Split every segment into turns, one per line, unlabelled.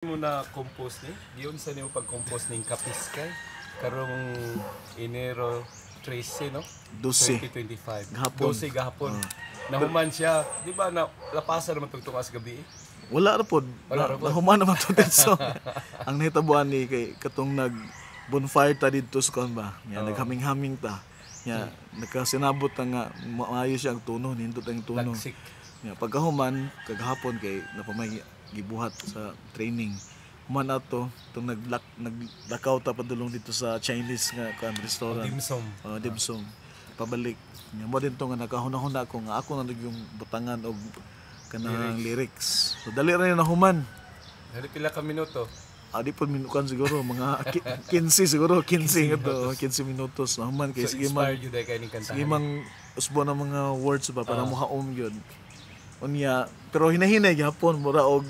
Mo na compose ni giyon sa nimo pag-compose ning Kapiskay karong Enero 13 no
12
2025
gahapon.
12 gahapon. Nahuman siya, di ba na lapasan naman tugtungas gabi?
Wala ra pod.
Wala ra pod.
Nahuman naman to so. Ang nahitabuan ni kay katong nag bonfire ta didto sa kon ba. Nya naghaming-haming ta. Nya nakasinabot ta nga maayo siya ang tuno, nindot ang tuno.
Lagsik.
Nya pagkahuman kagahapon kay napamay gibuhat sa training. Human ato itong naglakaw ta padulong dito sa Chinese nga kan restaurant.
Dimsum.
Dimsum. Pabalik. Nya mo din to nga nakahuna-huna ko nga ako na yung butangan og kanang lyrics. So dali ra na human.
Dali pila ka minuto.
Adi po minukan siguro mga 15 siguro 15 ito 15 minutos na human kay
So
sige man
inspired you dahil kayo ning kantahan.
sige man usbo na mga words ba para mohaom gyud. Unya pero hinahinay gyapon mura og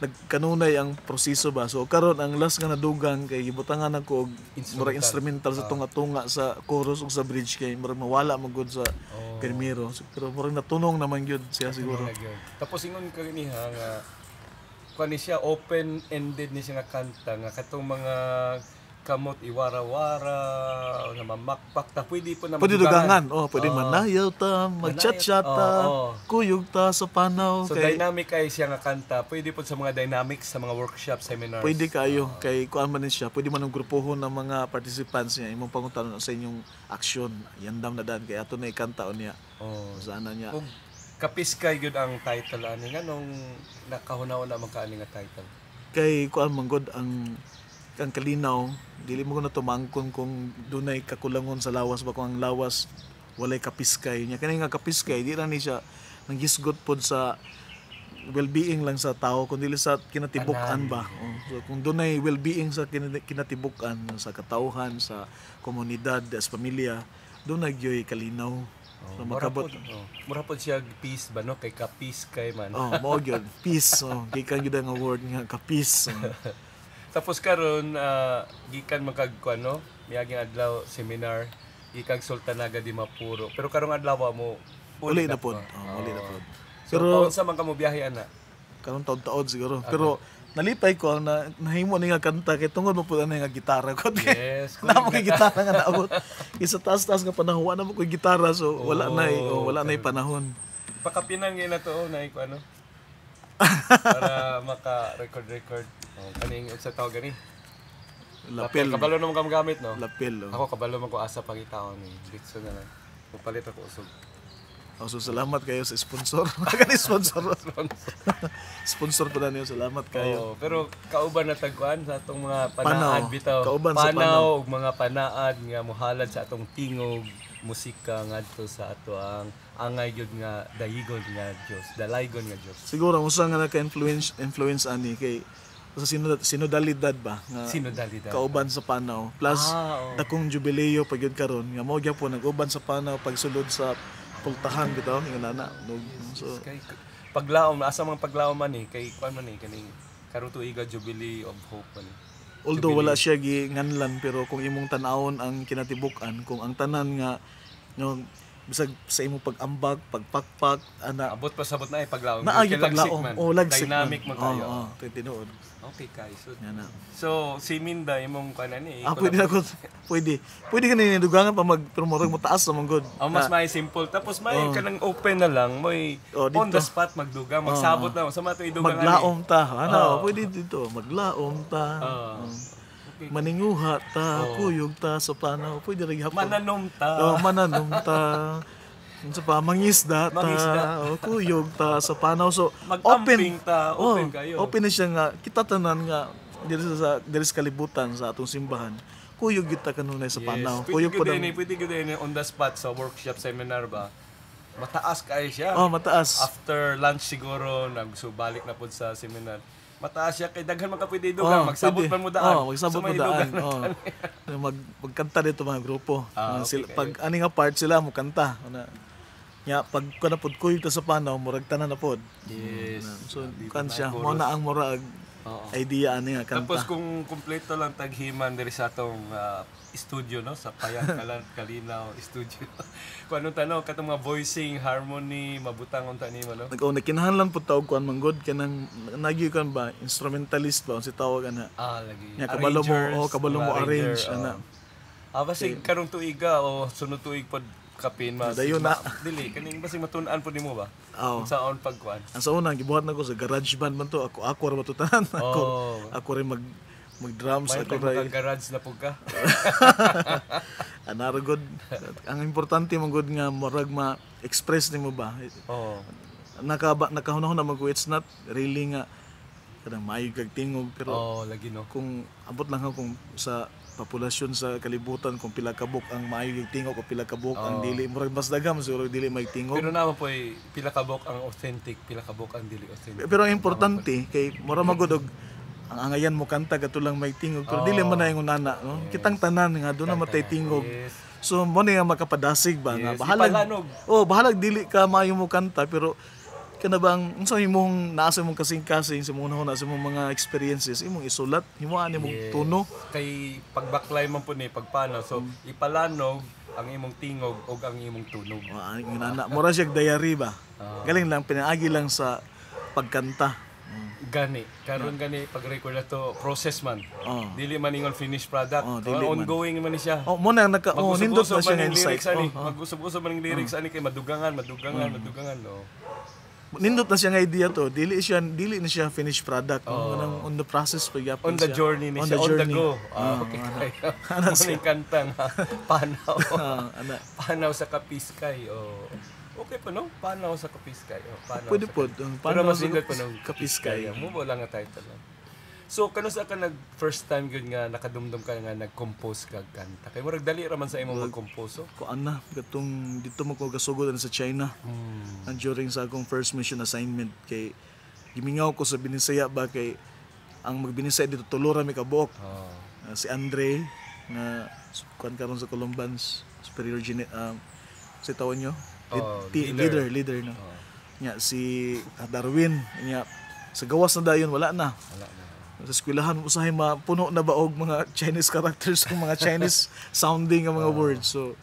nagkanunay ang proseso ba. So karon ang last nga nadugang kay gibutangan ako og mura instrumental sa tunga-tunga sa chorus ug sa bridge kay mura mawala magud sa primero. So, pero mura natunong naman gyud siya siguro.
Tapos ingon ka niha nga kani siya open-ended ni siya nga kanta nga katong mga kamot iwara-wara na mamakpak ta pwede po na
Pwede dugangan. Pwede manayaw ta, mag-chat-chat ta, kuyog ta sa panaw.
So
kay,
dynamic kay siya nga kanta. Pwede po sa mga dynamics sa mga workshop, seminars.
pwede kayo. Kay kuan man siya. Pwede man ang grupohon ng mga participants niya. Imong pangutanon sa inyong aksyon. Yandam na dan. Kay ato na ikanta niya. Sana niya.
Kung Kapiskay gyud ang title ani nga nung nakahunaw na magkaani nga title.
Kay kuan man gud ang kalinaw. Dili mo ko na tumangkon kung dunay kakulangon sa lawas ba kung ang lawas walay kapiskay niya. Kani nga kapiskay di ra ni siya nanghisgot pod sa well-being lang sa tao kundi sa kinatibukan ba. So kung dunay well-being sa kinatibukan sa katawhan sa komunidad sa pamilya dunay gyoy kalinaw. So makabot
mura pod siya peace ba no kay Kapiskay man.
Mao gyud peace. Gikan gyud ang word nga kapis.
Tapos karon gikan magkagkuan no, miaging adlaw seminar gikag Sultanaga di Mapuro. Pero karong adlaw mo
uli na pod. Uli na pod.
Pero sa man kamo biyahe ana?
Karong taon-taon siguro. Pero nalipay ko ang nahimo ni nga kanta kay tungod mo pud nga gitara ko.
Yes.
Na mo kay gitara nga naabot. Isa taas-taas nga panahon na mo kay gitara so wala na panahon.
Pakapinan gyud na to na ko ano. Para maka-record. Kaning sa tao gani.
Lapel.
Kabalo naman kam gamit no.
Lapel.
Ako kabalo man ko asa pangitaon ni. Ditso na lang. Papalit ako usog.
So salamat kayo sa sponsor. Kani sponsor. Sponsor pa niyo. Salamat kayo.
Pero kauban na tagkuan sa atong mga panaad bitaw.
Kauban sa panaw
ug mga panaad nga mohalad sa atong tingog musika ngadto sa ato ang angay gyud nga dayigon nga Dios, dalaygon nga Dios.
Siguro usa nga naka-influence ani kay sa sinodalidad ba nga
Sinodalidad.
Kauban sa panaw plus dakong jubileo pag yun karon nga mao gyapon nag-uban sa panaw pagsulod sa pultahan bitaw nga nana. So
kay paglaom asa man paglaom man ni kay kuan man ni kaning karon tuiga Jubilee of Hope man.
Although wala siya ginganlan pero kung imong tan-awon ang kinatibuk-an kung ang tanan nga no bisag sa imong pag-ambag, pagpakpak ana
abot pa sabot na paglaom.
Naagi paglaom. Lagsik
dynamic man kayo.
Kay tinuod.
Okay kay
So
si Minda imong kanan ni.
Pwede ka ninidugangan pa pero murag mo taas naman god.
Mas may simple tapos may kanang open na lang may on the spot magdugang magsabot na sa mato idugang
maglaom ta pwede dito maglaom ta maninguha ta kuyog ta sa panaw pwede ring hapon
mananom ta
sa pa mangisda ta kuyog ta sa panaw so
open kayo
open na siya nga kita tanan nga diri sa kalibutan sa atong simbahan kuyog kita kanunay sa panaw
kuyog po pwede gyud ni on the spot sa workshop seminar ba mataas kay siya
mataas
after lunch siguro nagsubalik na pud sa seminar mataas siya kay daghan man ka pwede dugang magsabot man mo daan
magsabot mo daan magkanta dito mga grupo pag ani nga part sila mo kanta nya pag kana pod kuyog ta sa panaw murag tanan na pod
yes
so kan siya mo na ang murag
Oo.
idea ani nga kanta.
Tapos kung kumpleto lang taghiman diri sa atong studio no sa Payag Kalinaw studio. Kung anong tanong katong mga voicing, harmony, mabutang unta nimo no.
Nagkinahanglan po tawag kuan manggod kanang nagyo kan ba instrumentalist ba si tawag ana.
Lagi.
Nya kabalo mo kabalo mo
mga
arrange
arranger,
ana.
Basig karong tuiga o sunod tuig pod kapin mas.
Dayon na.
Dili kaning basig matun-an pod nimo ba?
Oo.
Unsaon pagkuan?
Ang sa una gibuhat nako sa garage band man to ako ra matutanan ako rin mag drums
May
ako ra
garage na pug ka.
anara good ang importante man good nga murag ma-express nimo ba
Oo.
nakahunahon na mag it's not really nga kadang maayo kag tingog pero
Lagi no.
kung abot lang ako kung sa populasyon sa kalibutan kung pila ka book ang maayo kag tingog o pila ka book ang dili murag mas daghan siguro dili may tingog
Pero naman po pila ka bok ang authentic, pila ka bok ang dili authentic.
pero ang importante kay mura magud og ang angayan mo kanta katulang may tingog pero dili man na yung nana no kitang tanan nga do na matay tingog
Yes.
so mo ni nga makapadasig ba nga
Yes,
bahalag
ipalanog.
bahalag dili ka maayo mo kanta pero kana bang unsa imong naasa imong kasing-kasing sa muna na sa imong mga experiences imong isulat himuan imong tuno
Kay pagbaklay man po ni pagpanaw. So ipalanog ang imong tingog o ang imong tunog.
ang nana mura siya diary ba galing lang pinaagi lang sa pagkanta
Gani. Karon gani pag-record na to process man. Dili man ingon finished product.
dili man.
Ongoing man ni siya.
mo na nindot na siya nga insight
Mag-usab-usab man ang lyrics ani kay madugangan no.
nindot na siya nga idea to dili na siya finished product no? on the process pa gyapon
On the
siya.
journey ni siya, on the go. Okay. Ano kantang panaw. Panaw sa Kapiskay. Okay pa no? Panaw sa Kapiskay. Panaw.
Pwede
sa
po
Pero mas indot pa nung
Kapiskay
Mo lang nga title lang. So kanusa ka nag first time gyud nga nakadumdum ka nga nag-compose ka kanta. Kay murag dali ra man sa imong mag-compose.
kuan na gatong dito mo ko gasugod sa China and during sa akong first mission assignment kay gimingaw ko sa Binisaya ba kay ang magbinisaya dito tulura mi kabuok si Andre nga kuan karon sa Columbans Superior si tawon nyo leader no nya si Darwin nya sa gawas na dayon wala na sa eskwelahan usahay mapuno na ba og mga Chinese characters ang mga Chinese sounding ang mga words so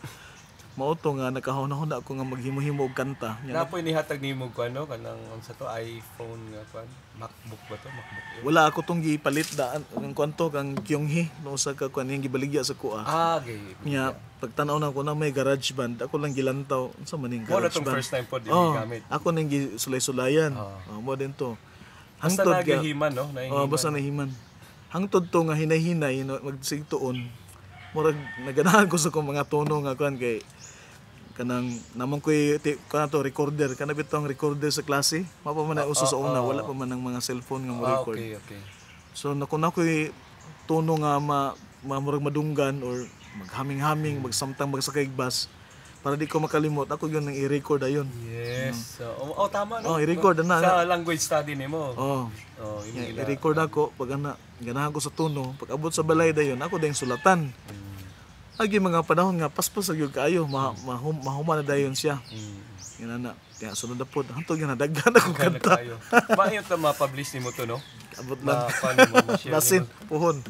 mao to nga nakahuna-huna ako nga maghimo-himo og kanta
Napoy ni hatag nimo ko ano kanang sa to iPhone nga kan MacBook ba to MacBook Air?
wala ako tong gipalit daan ang kwanto kang Kyunghee no sa ka kan yang gibaligya sa kuha
Okay.
nya pagtanaw na ko na may garage band ako lang gilantaw unsa man ning
Wala
garage
tong
band
first time po din gamit.
ako nang gisulay-sulayan mo din to
Basta
hangtod ka
nagihiman no,
basta nahiman hangtod to nga hinay-hinay no, magsigtuon murag naganahan ko sa kong mga tono nga kuan kay kanang namang ko'y kana to recorder kana bitong recorder sa klase mapa man na uso sa una wala pa man ang mga cellphone nga mo record
Okay.
so nakuna ko'y tono nga murag madunggan or maghaming-haming magsamtang magsakay bus para di ko makalimot ako yun nang i-record ayon
Yes. So, tama no.
i-record na
Sa language study nimo.
i-record ako pag ganahan ko sa tono pag abot sa balay dayon ako dayong sulatan agi mga panahon nga paspas gyud kaayo mahuma na dayon siya na kaya sunod na pod hantod nga nadaghan ako kanta
Maayo ta ma-publish nimo to no.
abot lang
Ma-share
basin puhon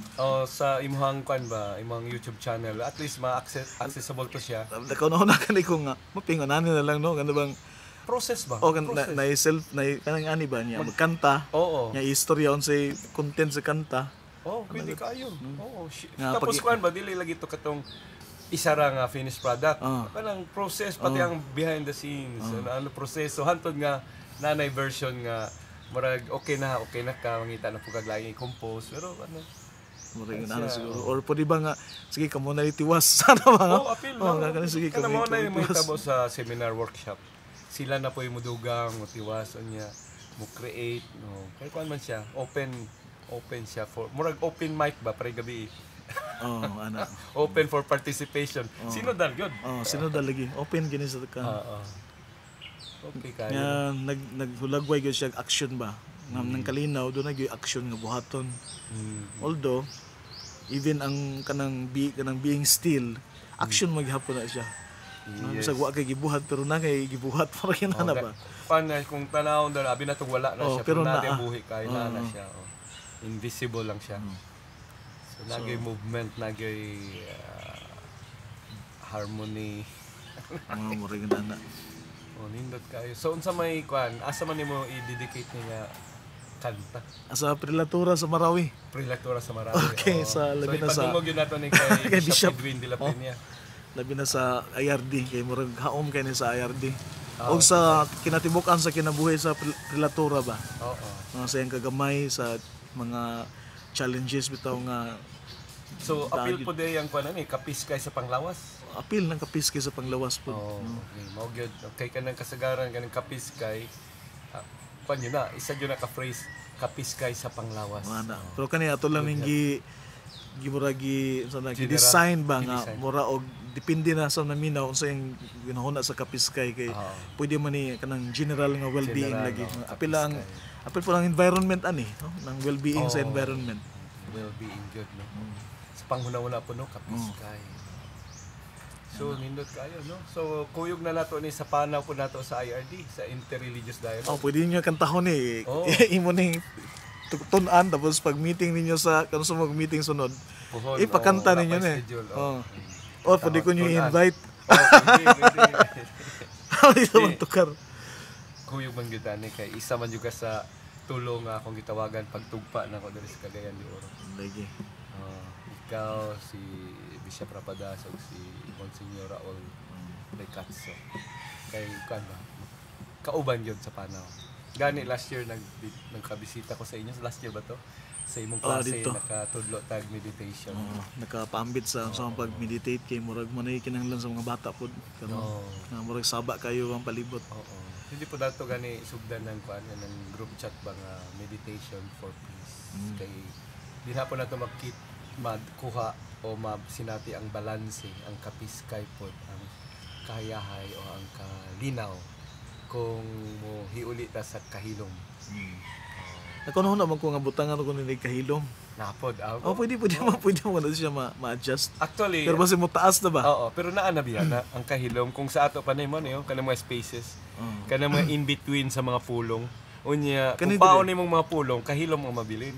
sa imong kan ba imong YouTube channel at least accessible to siya.
nakauna kani ko nga mapingonan na lang no kana bang
Process ba?
na self na kanang ani ba niya magkanta nya istorya unsay content sa kanta
pwede kayo.
Nga,
Tapos kuan ba dili lagi to katong isa ra nga finished product. Kanang process pati ang behind the scenes, ano proseso hantod nga nanay version nga murag okay na ka mangita na pugag laing i-compose pero ano
murag na siguro or pwede ba nga sige kamo na itiwas sana ba
apil na.
Kana sige
Kana mo
kamo
na yung mahitabo sa seminar workshop. Sila na po yung mudugang, motiwason niya, mo create, no. Kaya kuan man siya, open siya for murag open mic ba pre gabi.
ana
Open for participation. Sino dal gyud?
sino lagi open gini sa ka
Okay kayo.
nga naghulagway gyud siya action ba nang kalinaw do na gyud action nga buhaton although even ang kanang being still action maghapon na siya sa wa kay gibuhat pero na kay gibuhat para kinana ba
Kung tanawon daw abi na tong wala na siya
pero
pero
na
natin buhi kay na siya. invisible lang siya. So nagyoy movement, nagyoy harmony.
Mga murag na.
Nindot kayo. So unsa may kuan, asa man nimo i-dedicate ni nga kanta?
Asa Prelatura sa Marawi.
Prelatura sa Marawi.
Okay, sa labi na sa
ipatungog yun nato ni kay
kay
Bishop
Bishop.
Edwin de la Peña.
Labi na sa IRD kay murag haom kay ni sa IRD. O sa kinatibukan sa kinabuhi sa Prelatura ba.
Oo.
Sa iyang kagamay sa mga challenges bitaw nga
So appeal po day ang kuan ani kapiskay sa panglawas.
apil ng kapiskay sa panglawas po.
Okay, mao gyud kay kanang kasagaran kanang kapiskay. Kuan yun na, isa yun na ka-phrase kapiskay sa panglawas.
Pero kani ato lang ning gimuragi sa design ba nga mura og depende na sa naminaw unsa yung ginahuna sa kapiskay kay pwede man ni kanang general nga well-being lagi. Apil po lang environment ani, no? Nang well-being sa environment.
Well-being good, no? Sa panghuna-una po no kapiskay. So nindot kayo, no? So kuyog na nato ni sa panaw po nato sa IRD, sa Interreligious Dialogue.
Pwede niyo kantahon ni imo ning tun-an tapos pag meeting ninyo sa kung sa mag-meeting sunod, ipakanta ninyo ni. Pwede ko niyo i-invite. Isa man tukar.
Kuyog man gyud ani kay isa man jud ka sa tulong nga akong gitawagan pagtugpa na ko diri sa Cagayan de Oro.
Lagi.
Ikaw si Bishop Rapadas ug si Monsignor Raul Recatso. Kay kan ba? Kauban gyud sa panaw. Gani last year nagkabisita ko sa inyo. Last year ba to? Sa imong klase nakatudlo tag meditation.
Nakapaambit sa pag-meditate kay murag manay kinahanglan sa mga bata pod. Nga murag saba kayo ang palibot.
Hindi po dato gani sugdan ng kuan ng group chat ba nga meditation for peace. Kay di na po nato magkuha o sinati ang balanse, ang kapiskay pod, ang kahayahay o ang kalinaw kung mo hiuli ta sa kahilom.
Nakuno naman ko nga butangan ko ni kahilom.
Napod
pwede mo na siya ma-adjust.
Actually,
pero basi mo taas na ba?
Oo, pero naa na biya na ang kahilom kung sa ato pa nimo niyo kanang mga spaces, kanang mga in between sa mga pulong. Unya, kung paon nimong mga pulong, kahilom ang mabilin.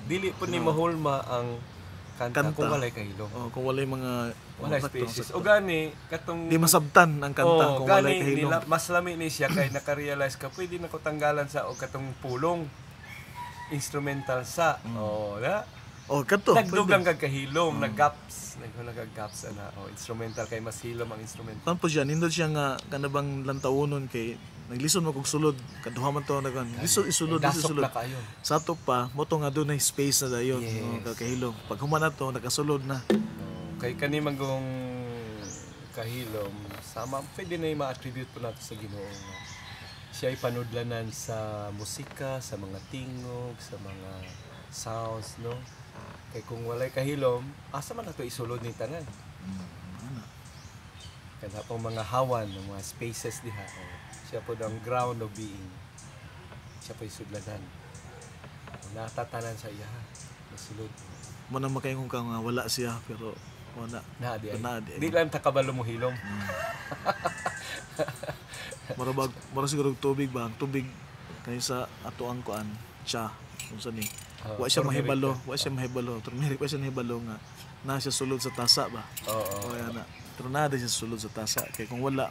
Dili po ni mahulma ang kanta kung walay kahilom.
Kung walay mga
spaces. O gani, katong
di masabtan ang kanta kung walay kahilom.
Mas lami ni siya kay naka-realize ka pwede na ko tanggalan sa o katong pulong instrumental sa.
Kato.
Nagdug lang kag kahilom, nag-gaps ana. Instrumental kay mas hilom ang instrumental.
Pan po siya, nindot siya nga kanabang lantawunon kay naglison mo kog sulod kaduha man to nagan isulod sa ato pa mo to nga dunay space na dayon kahilom pag human na to nakasulod na
kay kani magong kahilom sama pwede na ma-attribute po nato sa Ginoo nga siya ay panudlanan sa musika, sa mga tingog, sa mga sounds, no? Kay kung walay kahilom asa man nato isulod ni tanan kada pong mga hawan ng mga spaces diha siya po ang ground of being. Siya po isudlanan. Natatanan sa iya. Nasulod.
Mo na makaingon ka nga wala siya pero wala.
Di lang takabalo mo hilom.
Mara siguro tubig ba? Tubig kay sa ato ang kuan siya unsa ni. Wa siya mahibalo. Turmeric pa siya mahibalo nga na siya sulod sa tasa ba? Oo. Na. Pero nada siya sulod sa tasa. Kaya kung wala,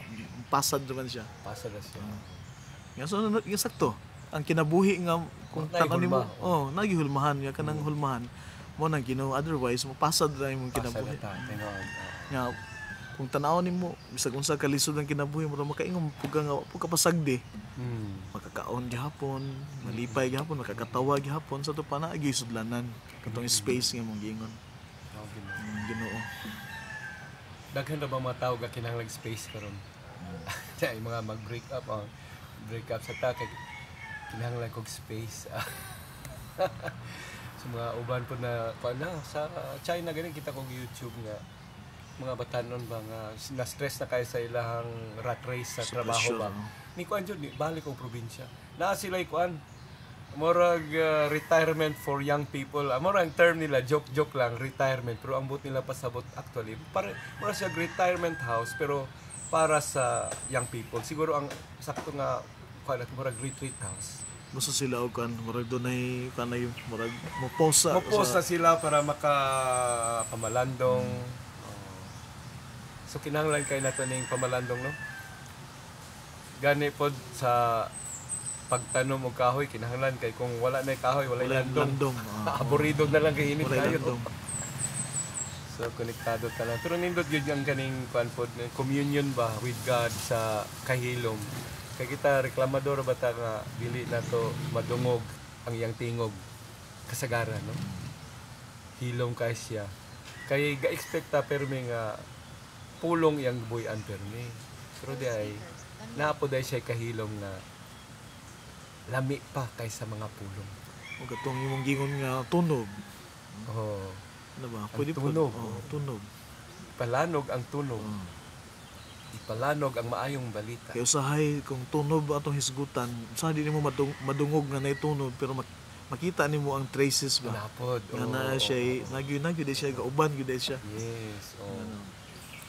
pasad naman siya.
Pasad na siya.
So, yung sakto. Ang kinabuhi nga, kung tananin mo, nagihulmahan, yung kanang hulmahan, mo nang Ginoo. Otherwise, pasad na yung kinabuhi. Nga, kung tanawin mo, bisag unsa kalisod ang kinabuhi mo, makaingom, pagka pasagdi. Makakaon gihapon, malipay gihapon, makakatawa gihapon, sa ito pa na, agisudlanan. Katong space nga mong giingon. Ginoo.
Daghan na ba mga tao nga kinahanglan space karon? Ay mga mag-break up sa ta kay kinahanglan kog space. So mga uban po na sa China gani kita kog YouTube nga mga batanon ba nga na-stress na kayo sa ilang rat race sa trabaho ba. Ni kuan jud ni balik og probinsya. Naa sila kuan murag retirement for young people. Murag term nila joke lang retirement pero ang but nila pasabot actually para siya retirement house pero para sa young people. Siguro ang sakto nga murag retreat house.
Muso sila og kan murag dunay kanay murag mo post sa
Mo-post na sila para pamalandong. So kinahanglan kay nato ning pamalandong no. Gani pod sa pagtanom og kahoy kinahanglan kay kung wala na kahoy wala landong. Aburido na lang kay init
Wala
kayo.
landong.
So konektado ka lang. Pero nindot yun yung kaning pod communion ba with God sa kahilom. Kay kita reklamador bata nga dili nato madungog ang iyang tingog kasagaran no. Hilom kay siya. Kay ga-expect ta permi nga pulong iyang buy-an permi. Pero di ay naapod ay siya kahilom na lami pa kaysa mga pulong.
O katong imong gingon nga tunog.
Oh,
Ano ba?
Ang
Pwede po.
tunog.
Tunog.
palanog ang tunog. Ipalanog ang maayong balita.
Kaya usahay kung tunog atong hisgutan, sa di nimo madungog nga nay tunog pero makita nimo ang traces ba.
Napod.
Nga na siya nagyud siya gauban gyud siya.
Yes. Oh.
Ano.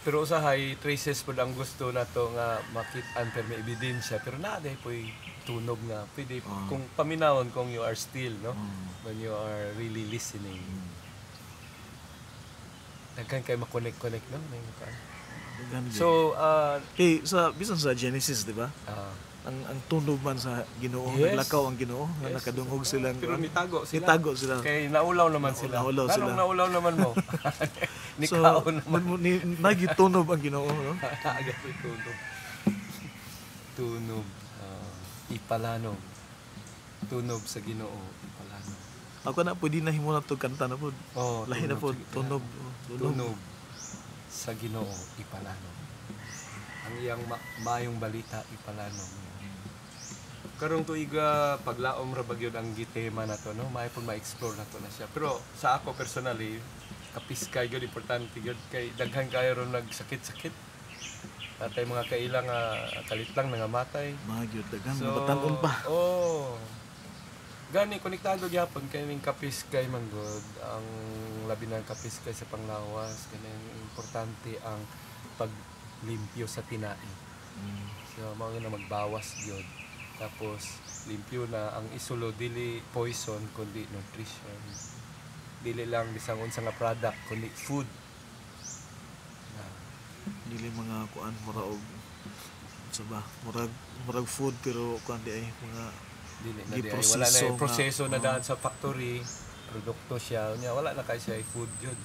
Pero usahay traces pod ang gusto nato nga makit-an pero may ebidensya pero naa day poy tunog nga pwede kung paminawon kung you are still no when you are really listening. Daghan kay makonek-connect no may so
sa bisan sa Genesis, di ba? Ang tunog man sa Ginoo, naglakaw ang Ginoo, nga nakadungog silang
pero
nitago sila.
Kay naulaw naman sila. Naulaw naman mo.
So, nagitunog ang Ginoo, no?
Tunog. Ipalanog. Tunog sa Ginoo, ipalanog.
Ako na pwede na himo na to kanta na pod. Lahi na pod tunog.
Tunog sa Ginoo, ipalanog. Ang iyang maayong balita, ipalanog. Karong tuiga paglaom ra bagyod ang gitema nato no, may pud ma-explore nato na siya. Pero sa ako personally, kapiskay gyud importante gyud kay daghan kayo ron nagsakit-sakit. Natay mga kailang kalit lang nangamatay.
Magyud daghan batanon pa.
Gani konektado gyapon kay ning kapiskay manggod ang labi ng kapiskay sa panglawas kani importante ang paglimpyo sa tinai. So mao na magbawas gyud. Tapos limpyo na ang isulo dili poison kundi nutrition. Dili lang bisang unsa nga product kundi food.
Dili mga kuan mura og sa ba murag food pero kuan di ay mga
dili na di ay wala na yung proseso na daan sa factory produkto siya nya wala na kay siya food jud.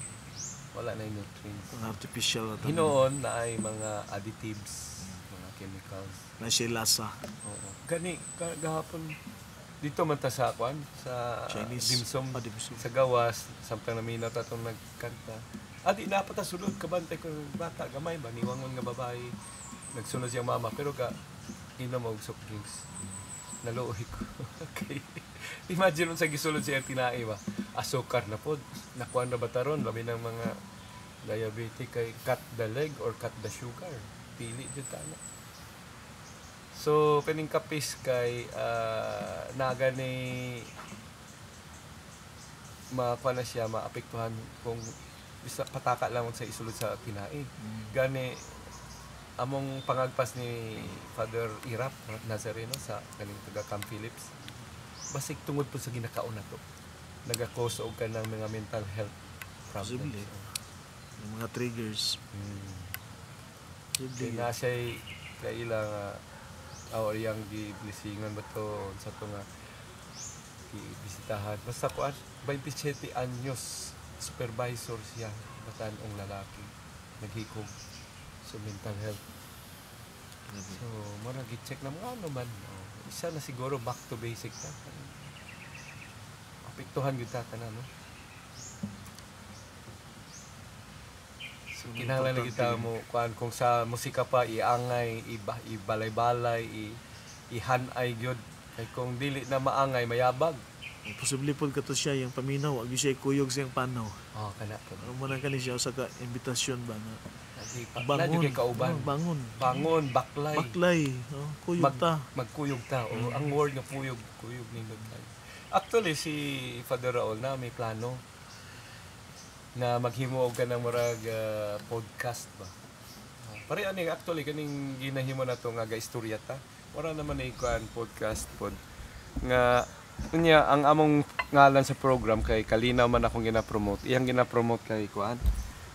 Wala na yung nutrients.
Artificial na
hinoon na ay mga additives, mga chemicals
na siya lasa.
Oo. Gani gahapon dito man ta sa kwan sa
Chinese
dimsum
dimsum.
sa gawas samtang naminat atong nagkanta. Di na pa ta sulod kabantay ko bata gamay ba niwangon nga babae nagsunod siyang mama pero inom og soft drinks. Naluoy ko. Okay. Imagine sa gisulod siya tinai ba. Asukar na pod. Nakuha na bataron labi ng mga diabetic kay cut the leg or cut the sugar. Pili jud ta na. So kaning kapis kay naga ni makuha na siya maapektuhan kung bisa pataka lang sa isulod sa tinai. Gani among pangagpas ni Father Irap Nazareno sa kaning taga Camp Phillips basig tungod po sa ginakaon nato nagakos og kanang mga mental health problems.
Yung mga triggers.
Di na siya kailang or yang gi-blessingan ba to sa to nga bisitahan basta kuan 27 anyos supervisor siya batan ong lalaki naghikog sa mental health. So, muna gi-check na mga ano man. Isa na siguro back to basic na. Apektuhan yun ta na, no? So, kinahanglan na kita mo, kung sa musika pa, iangay, ibalay-balay, ihanay yun. Kaya kung dili na maangay, mayabag.
Posible po kato siya, yung paminaw, agi siya kuyog siyang panaw.
Kana po.
Muna ka niya sa invitasyon ba na
bangon, baklay.
Kuyog ta.
Magkuyog ta. Ang word nga kuyog ni Lugay. Actually, si Father Raul na may plano na maghimo og kanang murag podcast ba. Pare ani actually kaning ginahimo nato nga istorya ta. Wala naman ay kuan podcast pod nga kunya ang among ngalan sa program kay Kalinaw man akong gina-promote. Iyang gina-promote kay kuan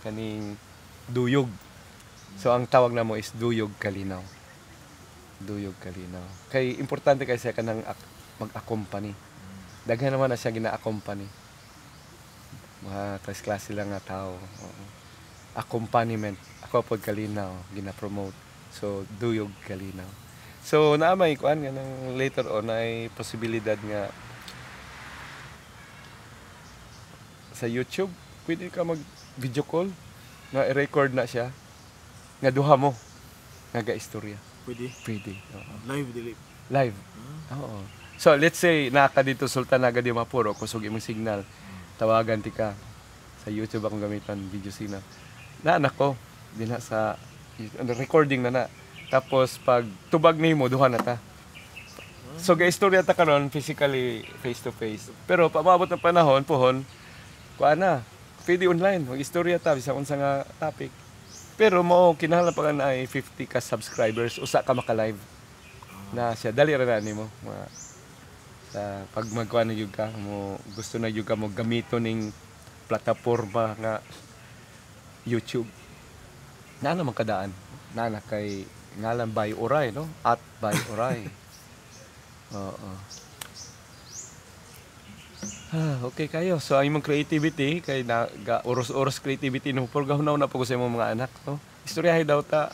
kaning Duyog. So ang tawag namo is Duyog Kalinaw. Duyog Kalinaw. Kay importante kay siya kanang mag-accompany. Daghan naman na siya gina-accompany. Mga klase lang nga tao. Oo. Accompaniment. Ako pod Kalinaw gina-promote. So Duyog Kalinaw. So naamay kuan nga nang later on ay posibilidad nga sa YouTube pwede ka mag video call nga i-record na siya nga duha mo nga gaistorya. Pwede. Oo.
Live dili.
Live. Oo. So let's say naka dito Sultan Naga di Mapuro kusog imong signal. Tawagan ti ka sa YouTube akong gamitan video signal. Na anak ko dinha sa recording na. Tapos pag tubag nimo duha na ta. So gaistorya ta karon physically face to face. Pero pamabot ng panahon pohon kuan na pwede online mag-istorya ta bisan unsa nga topic. Pero mo kinahanglan pa na ay 50 ka subscribers usa ka maka-live. Na siya dali ra na nimo sa pag magkuan gyud ka mo gusto na gyud ka mo gamiton ning plataporma nga YouTube. Na naman kadaan. Na kay ngalan by Oray, no? At by Oray. Oo. Okay kayo. So, ang imong creativity, kay oros-oros creativity, no? Purgaw na po ko sa imong mga anak, no? Istoryahay daw ta,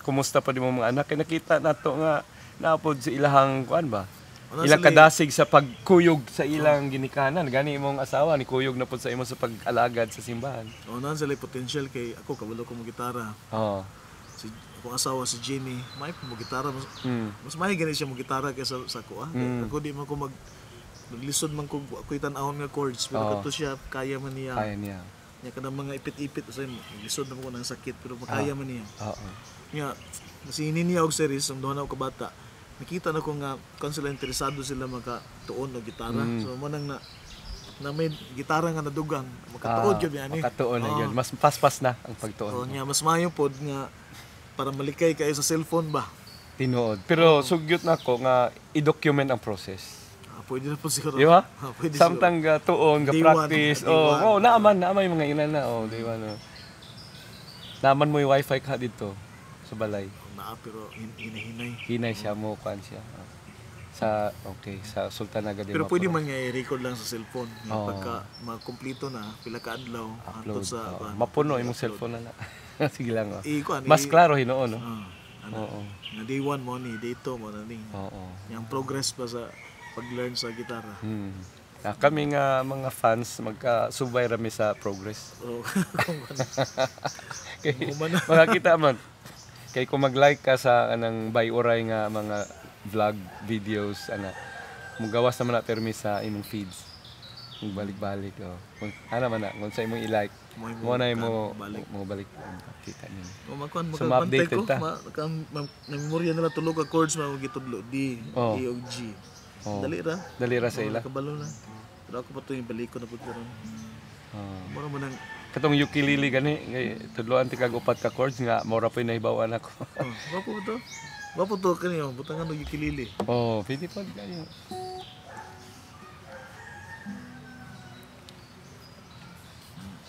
kumusta pa di mo mga anak, kay nakita nato nga, naapod sa ilahang, kuan ba? Ilang kadasig sa pagkuyog sa ilang ginikanan. Gani imong asawa, ni kuyog na po sa imo sa pag-alagad sa simbahan.
Naan sila potential kay ako, kabalo ko mo gitara.
Oo.
Akong asawa si Jenny, may mo gitara mas may gani siya mo gitara kaysa sa ako Ako di man ko maglisod man ko ako'y tan-awon nga chords pero kadto siya kaya man niya.
Kaya niya.
Nya kada mga ipit-ipit usay lisod man ko nang sakit pero makaya man niya.
Oo.
Nya masinin niya og series ang duha na ka bata. Nakita na ko nga kung sila interesado sila makatuon og gitara. So mo nang na may gitara nga nadugang makatuod gyud ani.
Makatuon na yun. Mas paspas na ang pagtuon.
Nya mas maayo pod nga para malikay kayo sa cellphone ba?
Tinuod. Pero sugyot na ko nga i-document ang process.
Pwede na po siguro.
Di ba?
Pwede
Samtang tuon, ga practice. Naaman mga ilan na. Di ba no? Naaman mo yung wifi ka dito sa balay.
Pero hinahinay.
Hinay siya mo kuan siya. Sa Sultan Naga di
Pero pwede man nga i-record lang sa cellphone. Pagka makumpleto na, pila ka adlaw
upload
sa
mapuno imong cellphone na. Sige lang. Mas klaro hinoon, no?
Oo. Na day 1 mo ni, day 2 mo na ning.
Oo.
Yang progress pa sa pag-learn sa gitara.
Kami nga mga fans magka-subay rami sa progress. Makakita man. Kay kung mag-like ka sa anang by Oray nga mga vlog videos mugawas naman na permi sa imong feeds. Balik-balik ano man na kung sa imong i-like mo na mo balik kita niyo.
So ma-update ko memorya nila tulog ka chords mo gitudlo D E og G. Dali ra
sa ila.
Kabalo na. Pero ako pa to yung balik ko na pud karon. Mura mo nang
katong ukulele gani tudloan ti kag upat ka chords nga mura pa nahibawan ako.
Wapo to kaniyo butangan og ukulele.
Pwede pa kayo.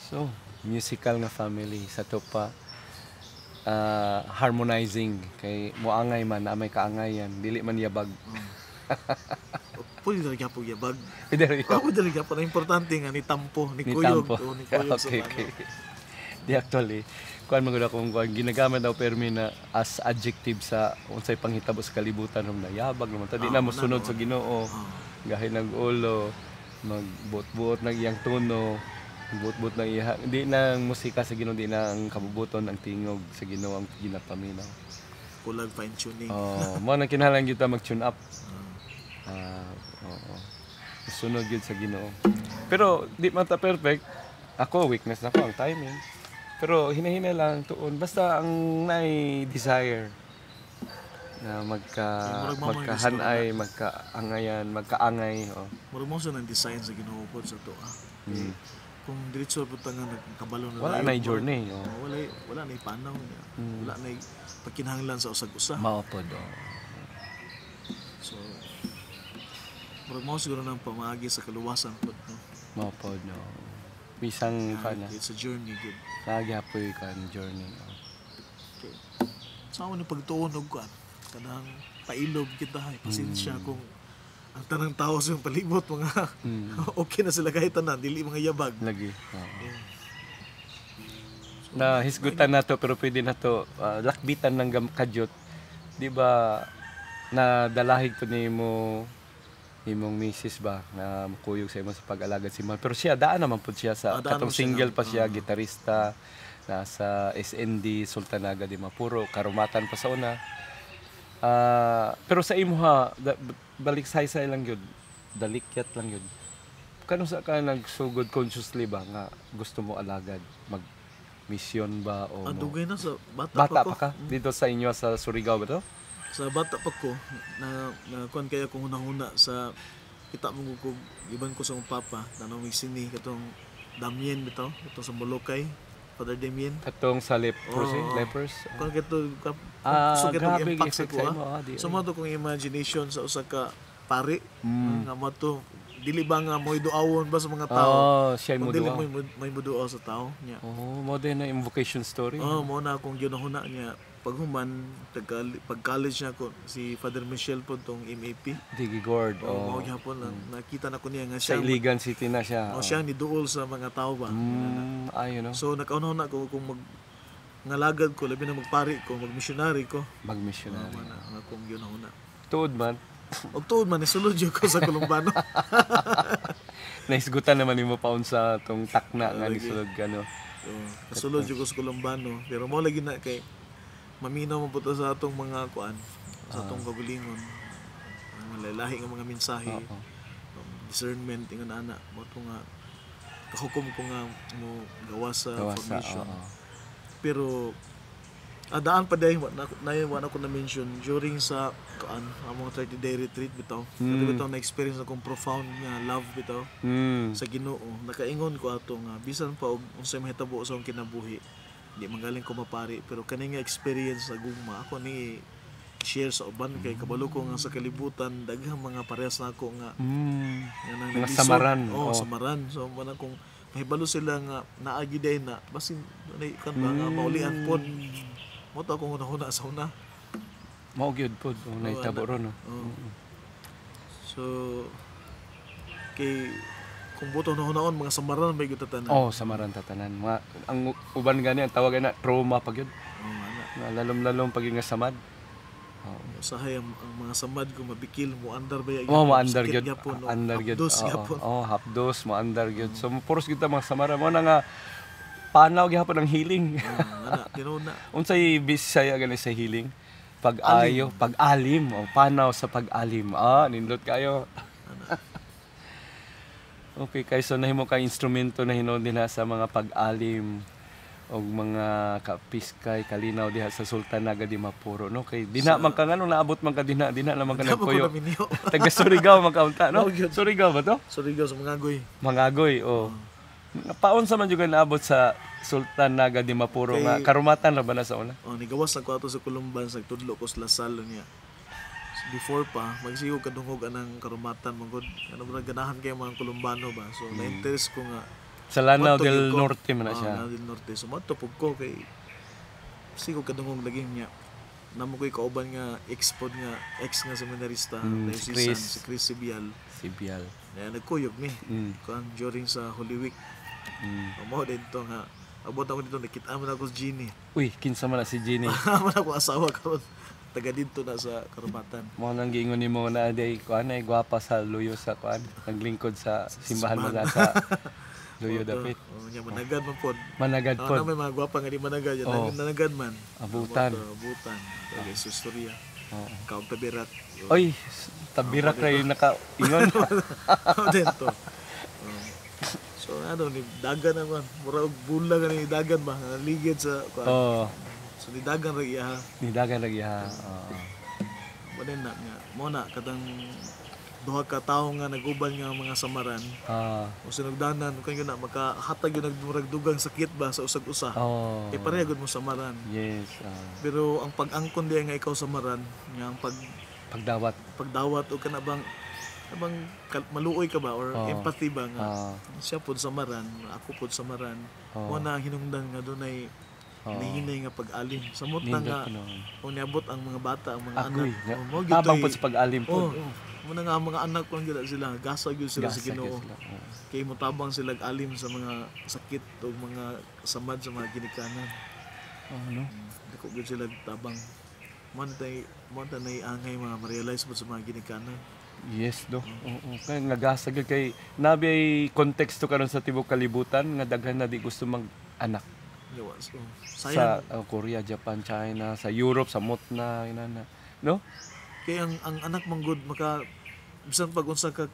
So, musical nga family sa to pa harmonizing kay moangay man na may kaangayan dili man yabag.
Pwede na gyapon yabag.
Pwede
na gyapon ang importante nga ni tampo, ni kuyog sa
okay. Di actually kuan man gud akong ginagamit daw permi na as adjective sa unsay panghitabo sa kalibutan ng nayabag naman ta di na mosunod sa Ginoo. Gahin ng ulo, magbot-bot ng iyang tono, magbot-bot ng iyang di nang musika sa Ginoo, di nang kabubuton ang tingog sa Ginoo ang ginapaminaw.
Kulag fine tuning.
Mo nang kinahanglan gyud ta mag-tune up. Sunod yun sa Ginoo. Pero di man ta perfect. Ako weakness na ko ang timing. Pero hinahinay lang tuon basta ang nay desire na magkahanay, magkaangayan, magkaangay.
Murag mo sa nang design sa Ginoo pod sa to. Kung diretso pud ta nga nagkabalo na
wala na journey.
Wala na panaw niya. Wala na pagkinahanglan sa usag-usa.
Mao pod.
So Murag mao siguro nang pamaagi sa kaluwasan pud no.
Mao po, no. Bisang ka na.
It's a journey good.
Nagyapoy ka journey.
Okay. Sa ni pagtuon og kuan kanang pailog kita ay pasensya kung ang tanang tao sa iyong palibot mga okay na sila kahit tanan dili mga yabag.
Lagi. Na hisgutan na to pero pwede na to lakbitan ng kadyot. Di ba na dalahig to ni mo imong misis ba na mukuyog sa imo sa pag-alagad si Man. Pero siya daan naman po siya sa katong single pa siya, gitarista nasa SND Sultanaga di Mapuro, karumatan pa sa una. Pero sa imo ha balik say lang gyud, dalikyat lang gyud. Kano sa ka nagsugod consciously ba nga gusto mo alagad mag mission ba o
Dugay na sa
bata pa ka dito sa inyo sa Surigao ba to?
Sa bata pa ko na kuan kaya kung unang-una sa kita mo ko giban ko sa akong papa na may sini katong Damien bitaw ito sa Molokay Father Damien
katong sa lepers.
Kung kito so
grabe
impact sa
effect
ko.
sa imo
So mo to kong imagination sa usa ka pari nga mo to dili ba nga mo'y duawon ba sa mga tao?
Siya mo
dili
duaw.
may muduaw sa tao niya.
Mo din na invocation story.
Mo na akong ginahuna niya paghuman pag college na ko si Father Michelle po tong MAP.
Digigord.
Mao gyapon lang nakita na ko niya nga
Sa
siya
Iligan City na siya.
siya ni duol sa mga tao ba.
Ayun no.
So nakauna ko kung ngalagad ko labi na magpari ko mag-missionary ko.
Mag-missionary.
Nga kung ginahuna.
Tuod man.
Og tuod man isulod jud ko sa Columbano.
Naisgutan naman nimo paun sa tong takna nga ni sulod kano.
So, kasulod jud ko sa Columbano pero mo lagi na kay maminaw mo puto sa atong mga kuan sa atong kagalingon ang lalahi nga mga mensahe discernment ingon ana mo to nga kahukom ko nga mo gawa sa formation pero daan pa dahil na ko na mention during sa kuan among 30-day retreat bitaw bitaw na experience akong profound nga love bitaw sa Ginoo nakaingon ko ato nga bisan pa og unsay mahitabo sa akong kinabuhi di magaling ko mapari pero kani nga experience sa gugma ako ni share sa uban kay kabalo ko nga sa kalibutan daghang mga parehas na ako nga
nga samaran
samaran so man akong mahibalo sila nga naagi day na basin kan ba nga maulian pod mo to akong una sa una
mao gyud pod nahitabo ron no.
So kay kung buto na hunaon mga samaran may gutatanan.
Samaran tatanan. Mga ang uban gani ang tawagan na trauma pag yun. Nga lalom-lalom pag nga samad.
Usahay ang mga samad ko mabikil mo andar ba
mo andar gyud. Andar gyud.
Hapdos
hapdos mo andar gyud. So puros gyud mga samaran mo na nga panaw gyapon ang healing.
Ana tinuna.
Unsay Bisaya gani sa healing? Pag-ayo, pag-alim, panaw sa pag-alim. Nindot kayo. Okay, kay so nahimo ka instrumento na hinuon din sa mga pag-alim og mga kapiskay kalinaw diha sa Sultanaga di Mapuro no kay dina man ka ngano naabot man ka dina naman ka nagpuyo. Taga Surigao magkaunta no? Surigao ba to?
Surigao sa Mangagoy.
Mangagoy paon sa man jud naabot sa Sultanaga di Mapuro nga karumatan ra ba na sa una?
Nigawas na ko ato sa Columban sa tudlo ko sa Lasal niya. Before pa magsigog kadungog anang karumatan mangod ano ba ganahan kay mga Columbano ba so na-interest ko nga
sa Lanao del Norte man na siya.
Lanao del Norte so matupog ko kay sigog kadungog laging niya namo koy kauban nga ex nga seminarista si Chris Sibial. Na nagkuyog mi kan during sa Holy Week. Mo din to nga abot ako dito nakita man ako si Jeannie.
Uy kinsa man na si Jeannie?
Man ako asawa karon taga dito na sa Karumatan.
Mo nang giingon nimo na day kuan ay gwapa sa luyo sa kuan naglingkod sa simbahan mo na sa luyo dapit.
Nya managad man pod.
Managad pod.
May mga gwapa nga di managad nanagad man.
Abutan.
Taga istorya. Kaog tabirak.
Oy, tabirak ray naka-ingon.
Dento. So ni dagan naman mura og bulag ni dagan ba ligid sa kuan. So nidagan ra iya. Maden na nga mo na katang duha ka tawo nga naguban nga mga samaran. O sinugdanan kay na makahatag yung nagdurag-dugang sakit ba sa usag-usa. Kay pareha gud mo samaran.
Yes.
Pero ang pag-angkon diya nga ikaw samaran nga ang pagdawat o kana bang Abang maluoy ka ba or
Oo.
empathy ba nga
Ah,
siya pod sa maran, ako pod sa maran.
Oo.
Mo na hinungdan nga dunay
Oo.
hinahinay nga pag-alim. Samot na
nindot
nga
ko noon.
kung niabot ang mga bata, ang mga
Agoy.
anak. Mo
Tabang po sa pag-alim po.
Oh, mo na nga ang mga anak ko gila sila, gasa gyud sila sa
Gasa gyud
Ginoo.
sila. Oo.
Kay motabang sila alim sa mga sakit o mga samad sa mga ginikanan.
Ano?
Dako gyud sila tabang. Mo na angay mga ma-realize mo sa mga ginikanan.
Yes, do. Oo. Kaya nagasa gyud kay nabi ay konteksto karon sa tibok kalibutan nga daghan na di gusto mag-anak.
Yawa, so,
Sa
sayang.
Korea, Japan, China, sa Europe, sa Motna, inana. No?
Kaya ang anak mong good maka bisan pag unsa ka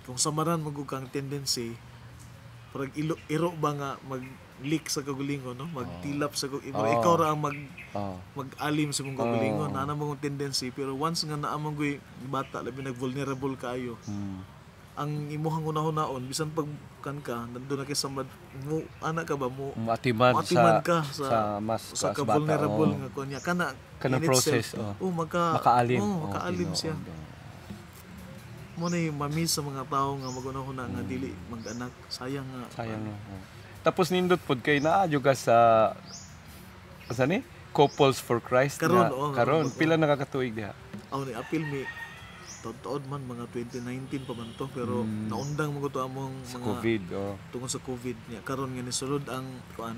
kung samaran mo kang tendency parang iro ba nga mag-leak sa kagulingon, no? Magtilap sa kagulingon. Ikaw ra ang
Oh.
mag-alim sa mong kagulingon. Nana mo kong tendency pero once nga naamang ko'y bata labi nag-vulnerable kaayo. Ang imuhang unahon bisan pag ka nandun na kay sa mo ana ka ba mo
Matiman
matiman ka
mas
sa
bata,
vulnerable
oo.
nga kunya kana
Kanang
in itself,
process, oh.
makaalim
Oo,
makaalim
Ginoo,
siya
oo.
mo na mamiss sa mga tao nga magunahon nga dili mag-anak sayang nga
Sayang no. Oo. Tapos nindot pod kay naadyo ka sa asa ni? Couples for Christ
Karon,
na
oo,
karon
oo.
pila nakakatuig diha.
aw ni appeal mi taon man mga 2019 pa man to pero naundang mo to among
Sa
mga
COVID, oh.
tungod sa COVID niya karon nga nisulod ang kuan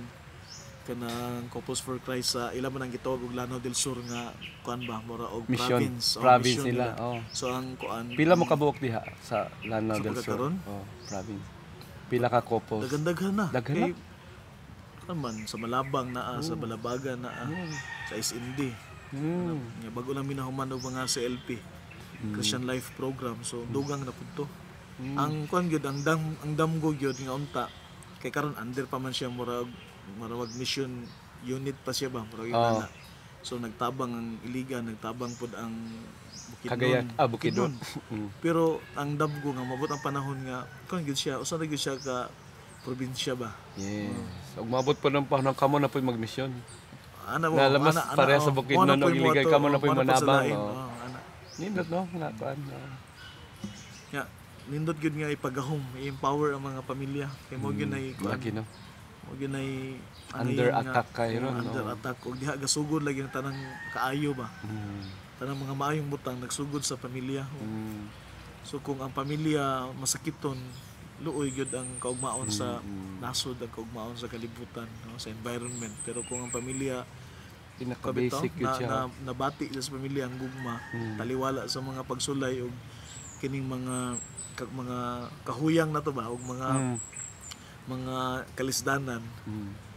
kanang Couples for Christ sa ila man ang gitawag og Lanao del Sur nga kuan ba mura og
Mission,
province
province
mission
nila, oh.
so ang kuan
Pila mo kabuok diha sa Lanao
Sa
del Sur?
pagkakaroon?
Oh, province. Pila ka couples?
daghan na
Daghan na?
Kay, kan man sa Malabang naa sa Balabagan naa sa SND nga bago lang minahuman og mga CLP Christian Life Program so dugang na pud to ang kuan gyud ang damgo gyud nga unta kay karon under pa man siya murag mission unit pa siya ba murag
Oo.
na so nagtabang ang Iligan nagtabang pud ang
Cagayan, Bukidnon.
pero ang damgo nga mabot ang panahon nga kuan gyud siya usa na gyud siya ka probinsya ba
Yes. Ug maabot pa ng panahon kamo na po magmisyon.
ana mo
Nalamas pareha sa Bukidnon, og iligay ka mo na po'y manabang,
oh.
Nindot no nga kuan.
Ya, nindot gyud nga ipagahom, i-empower ang mga pamilya kay mo gyud nay
Lagi no.
mo gyud nay
Under attack kayo ron, no?
under attack og diha gasugod lagi ang tanang kaayo ba. Tanang mga maayong butang nagsugod sa pamilya. So kung ang pamilya masakiton, luoy gyud ang kaugmaon sa nasod, ang kaugmaon sa kalibutan, no, sa environment. Pero kung ang pamilya
Pinaka-basic yun siya.
nabati sa pamilya ang gugma, taliwala sa mga pagsulay og kining mga mga kahuyang na to ba og mga kalisdanan.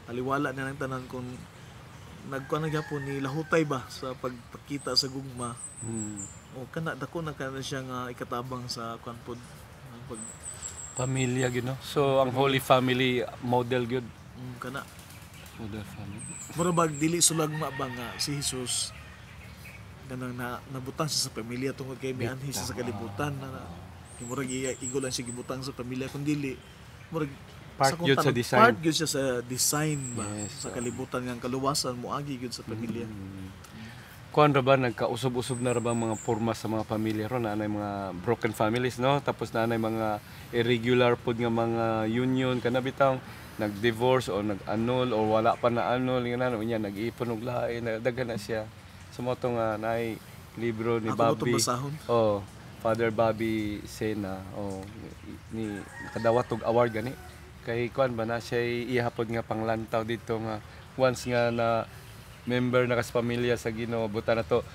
Taliwala na ng tanan kung nagkuan na gyapon ni lahutay ba sa pagpakita sa gugma. O kana dako na kana siya nga ikatabang sa kuan pod pag
Pamilya gyud no. So ang Holy Family model gyud.
kana
Model family.
murabag dili sulagma ba nga si Jesus kanang nabutang siya sa pamilya tungod kay mianhi siya sa kalibutan na murag igo lang siya gibutang sa pamilya kun dili murag
Part
kung
yun sa
tanong,
design.
part yun siya sa design ba
Yes,
sa kalibutan nga kaluwasan mo agi gyud sa pamilya
Kuan ra ba nagkausob-usob na ra ba mga porma sa mga pamilya ron na mga broken families no tapos na mga irregular pod nga mga union kana bitaw nag-divorce o nag-annul o wala pa na annul ngana niya nag-ipon og lain daghan na siya sumo to nga naay libro ni
Ako mo
Bobby
itong basahon?
Father Bobby Sena ni nakadawat og award gani kay kuan ba na siya ihapod nga panglantaw dito nga once nga na member na ka sa pamilya sa Ginoo buta na to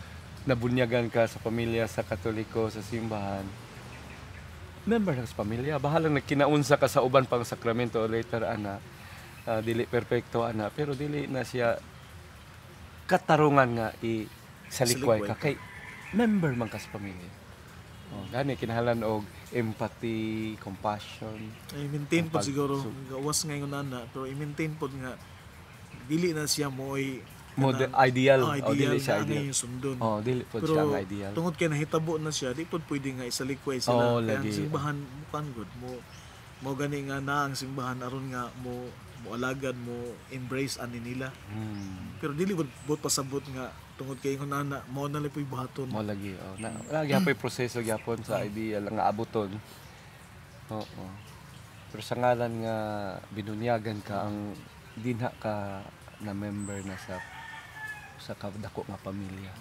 nabunyagan ka sa pamilya sa Katoliko sa simbahan member na ka sa pamilya bahalang nagkinaunsa ka sa uban pang sakramento later ana dili perpekto ana pero dili na siya katarungan nga salikway ka kay member man ka sa pamilya gani kinahanglan og empathy compassion
ay maintain pod siguro gawas ngayon ana pero i-maintain pod nga dili na siya mo'y
model ideal
ideal
dili siya
na
ideal
yung sundon
dili po
pero
siya ang ideal
tungod kay nahitabo na siya di pod pwede nga isalikway sila kaya
lagi.
ang simbahan mukan good mo gani nga na ang simbahan aron nga mo mo alagad mo embrace ani nila. Pero dili bud pasabot nga tungod kay ingon ana mao na lang puy buhaton.
Mo lagi. Oh, lagi apoy proseso gyapon sa idea lang nga abuton. Oo. Pero sa ngalan nga binunyagan ka ang dinha ka na member na sa dako nga pamilya.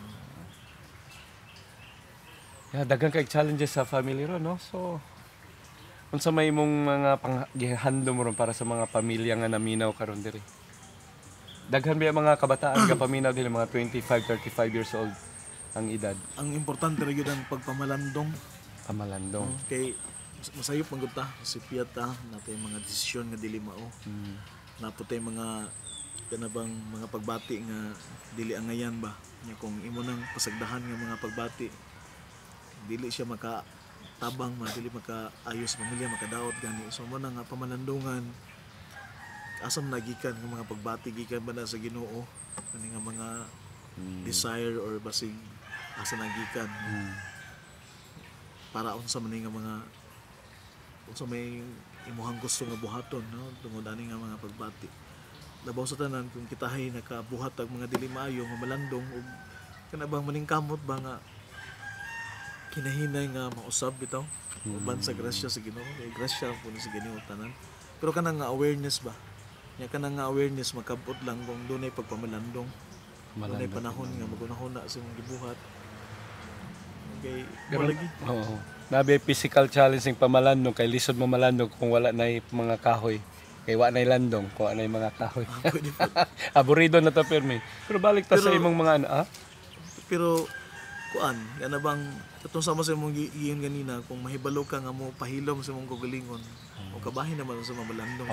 Daghan kay challenges sa family ro, no? So unsa may imong mga panggihandom mo ron para sa mga pamilya nga naminaw karon diri? Daghan ba mga kabataan nga paminaw dili mga 25, 35 years old ang edad?
Ang importante ra gyud ang pagpamalandong.
Pamalandong.
Kay masayop man gud ta si piyata natay mga desisyon nga dili mao. Naputay mga kanabang mga pagbati nga dili angayan ba. Nya kung imo nang pasagdahan nga mga pagbati dili siya tabang dili makaayos pamilya makadaot gani so mo na nga pamalandungan asam nagikan ng mga pagbati gikan ba na sa Ginoo kani nga mga desire or basig asa nagikan para unsa man nga mga unsa may imuhang gusto nga buhaton no tungod ani nga mga pagbati labaw sa tanan kung kitahay nakabuhat ang mga dili maayo nga malandong ug kanabang maningkamot ba nga kinahinay nga mausab bitaw uban sa grasya sa Ginoo grasya po ni sa Ginoo tanan pero kanang nga awareness ba nya kanang nga awareness makabot lang kung dunay pagpamalandong dunay panahon nga magunahuna sa imong gibuhat kay lagi
nabi physical challenging pamalandong kay lisod mo malandong kung wala nay mga kahoy kay wa nay landong kung anay mga kahoy aburido na ta pero balik ta sa imong mga
pero kuan yana bang katong sama sa imong giyon ganina kung mahibalo ka nga mo pahilom sa imong kagalingon o kabahin naman sa mamalandong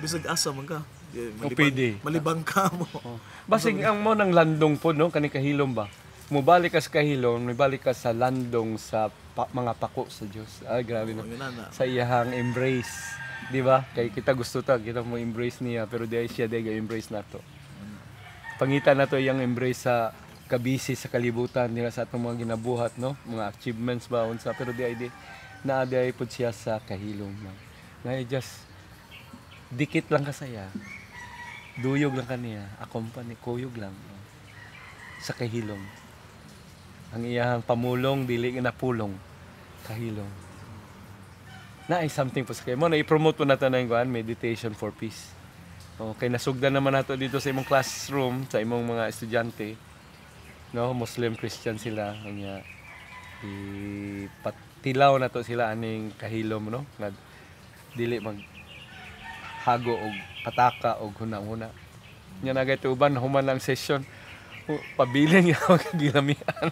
bisag asa man ka malibang ka mo
basig ang mo nang landong po no kani kahilom ba mubalik ka sa kahilom mibalik ka sa landong sa mga pako sa Dios grabe no sa iyahang embrace di ba kay kita gusto ta kita mo embrace niya pero di siya ga embrace nato pangitan nato iyang embrace sa kabisi sa kalibutan nila sa atong mga ginabuhat no mga achievements ba unsa pero di na ay pud siya sa kahilom na just dikit lang ka saya duyog lang kaniya accompany kuyog lang sa kahilom ang iyang pamulong dili na pulong kahilom na ay something po sa kay mo na i-promote po natin ang meditation for peace okay nasugdan naman nato dito sa imong classroom sa imong mga estudyante no Muslim Christian sila kanya ipatilaw na to sila aning kahilom no nga dili mag hago og pataka og hunang-huna nya nagay uban human lang session pabilin nga ginamian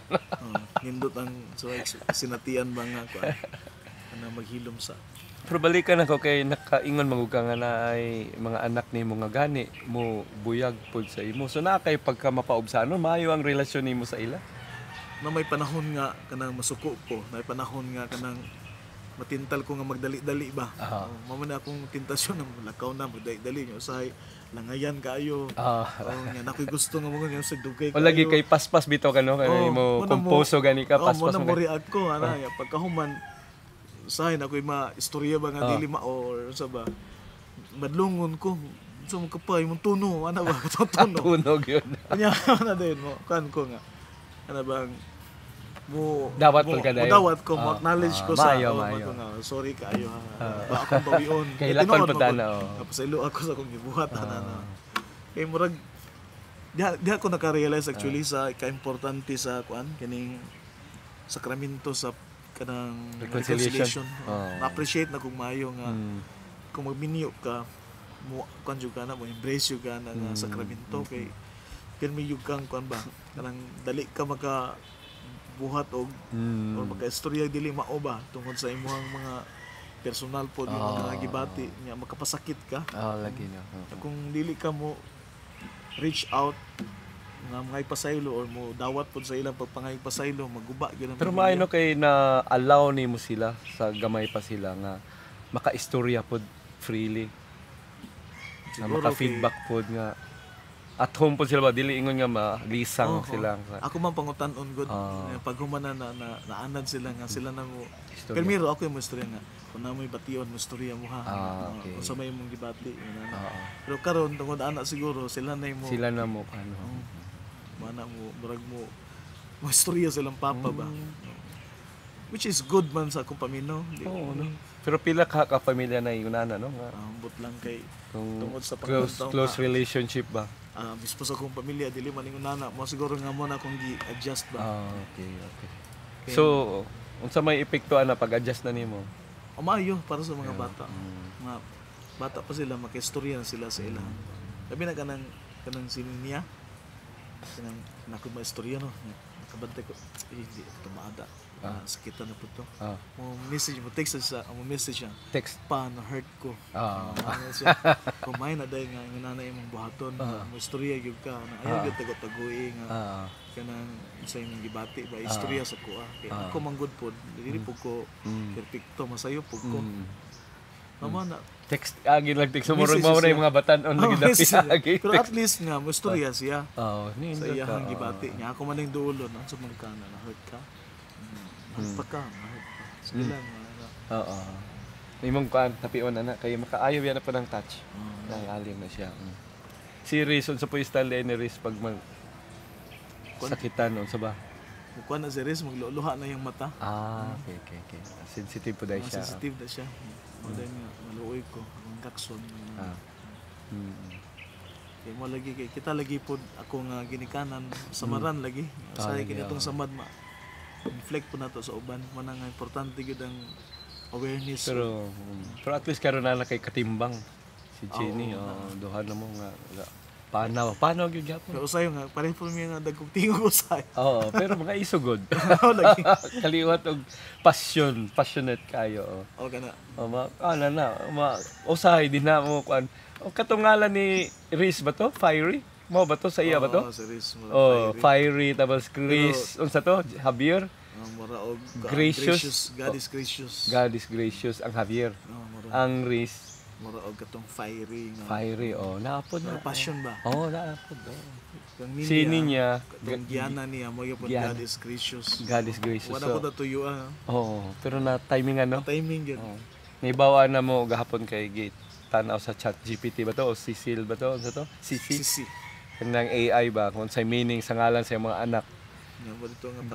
nindot ang so sinatian ba nga kuan ana maghilom sa
pero balikan ako kay nakaingon magug ka nga na ay mga anak nimo nga gani mo buyag pud sa imo so na kay pagka mapaubsanon maayo ang relasyon nimo sa ila
na may panahon nga kanang masuko ko may panahon nga kanang matintal ko nga magdali-dali ba mamo na akong tentasyon na lakaw na magdali-dali nyo usahay langayan kaayo nga nakoy gusto nga mo nga sa dugay
kaayo lagi kay paspas bitaw kano kay mo komposo gani ka paspas
mo na mo react ko ana pagkahuman usahay na ko'y ma-istorya ba nga dili or sa ba madlungon ko so mo kapay mong tuno ana ba tuno
tunog yun
anya na din mo kan ko nga ana bang mo
dawat mo ka dayon
dawat ko mo acknowledge ko sa
mayo.
Sorry kaayo ba akong bawion
kay lakon pa tana
pasaylo ako sa akong gibuhat ana kay murag di ako naka-realize actually sa ka-importante sa kuan kining sakramento sa kanang reconciliation. Na-appreciate na kung maayo nga kung magminiyok ka mo kanjug ka na mo embrace yung ka na sakramento kay may yung kang kuan ba kanang dali ka maka buhat og or maka-istorya dili mao ba tungkol sa imong mga personal po yung mga gibati nya makapasakit ka
lagi na
kung dili ka mo reach out nga mga ipasaylo or mo dawat pod sa ilang pagpangay pasaylo maguba gyud
pero maayno kay na allow nimo sila sa gamay pa sila nga makaistorya pod freely na maka-feedback pod nga at home po sila ba dili ingon nga malisang sila.
Ako man pangutan-on good. Pag humana naanad sila nga sila na mo. Primero ako yung istorya nga. Kung na mo'y bation mo istorya mo ha.
Okay.
Kung sa may mong gibati. Pero karon tungod anak siguro sila na mo.
Sila na mo ano.
Mana mo murag mo istorya silang papa ba. Which is good man sa akong paminaw.
Oo, no. Pero pila ka pamilya na yung nana, no?
Ambot lang kay
Kung
tungod sa
close relationship ba?
Mismo sa akong pamilya dili man ingon nana mo siguro nga mo na akong gi-adjust ba.
Okay. So, unsa may epekto ana pag-adjust na nimo?
Maayo para sa mga bata. Mga bata pa sila makaistorya na sila sa ilang. Labi na kanang sininya. Kanang nakod ma istorya no. Nakabantay ko hindi ito maada. Sakitan na po to. Mo message mo text sa mo message siya.
Text
pa na hurt ko. Ano siya. Kumain na dahil nga yung nanay mong buhaton. Mo istorya gyud ka. Ayaw gyud tago-tagoy nga. Kanang sa imong gibati ba istorya sa ko. Kaya ako manggod pod. Dili po ko perfecto masayo po ko. Mama na
text agi lang text mo mo na yung mga batan-on lagi dapi.
Pero at least nga mo istorya siya.
Ni
sa iyang gibati niya. Ako man ning dulo no sa man ka na hurt ka. Pagka, sige lang.
Imong kuan tapion ana kay makaayaw yan na po ng touch. Nangalim na siya. Si Riz sa po style ni Riz pag sakitan sa ba?
Kuan na si Riz magluluha na yung mata.
Okay. Sensitive po dahil siya.
Sensitive na siya. Dahil nga maluoy ko ang kakson. Kaya mo lagi kay kita lagi po ako nga ginikanan samaran lagi. Sa kinitong samad reflect po nato sa uban mo na nga importante gyud ang awareness.
Pero at least karon na kay katimbang si Jenny duha na mo nga panaw gyud gyapon.
Pero usayo nga pareho po mi nga dagkog tingog usay.
Pero mga isugod.
Lagi
Kaliwat og passionate kayo.
Kana.
Usahay din na mo kuan. Katong ngalan ni Riz ba to? Fiery? Mo ba to sa iya ba to? Fiery tapos Chris, unsa to? Javier?
Mura og
gracious.
God is gracious.
God is gracious ang Javier. Ang Riz
mura og katong fiery nga.
Fiery naapod na.
Passion ba?
Naapod.
Si
niya
katong Giana niya mo gyud God is gracious.
God is gracious.
Wala ko tuyo
pero na timing ano?
Timing gyud.
May bawa na mo gahapon kay Gate. Tanaw sa chat GPT ba to o Cecil ba to? Unsa to? Cici. Kanang AI ba kung sa meaning sa ngalan sa mga anak.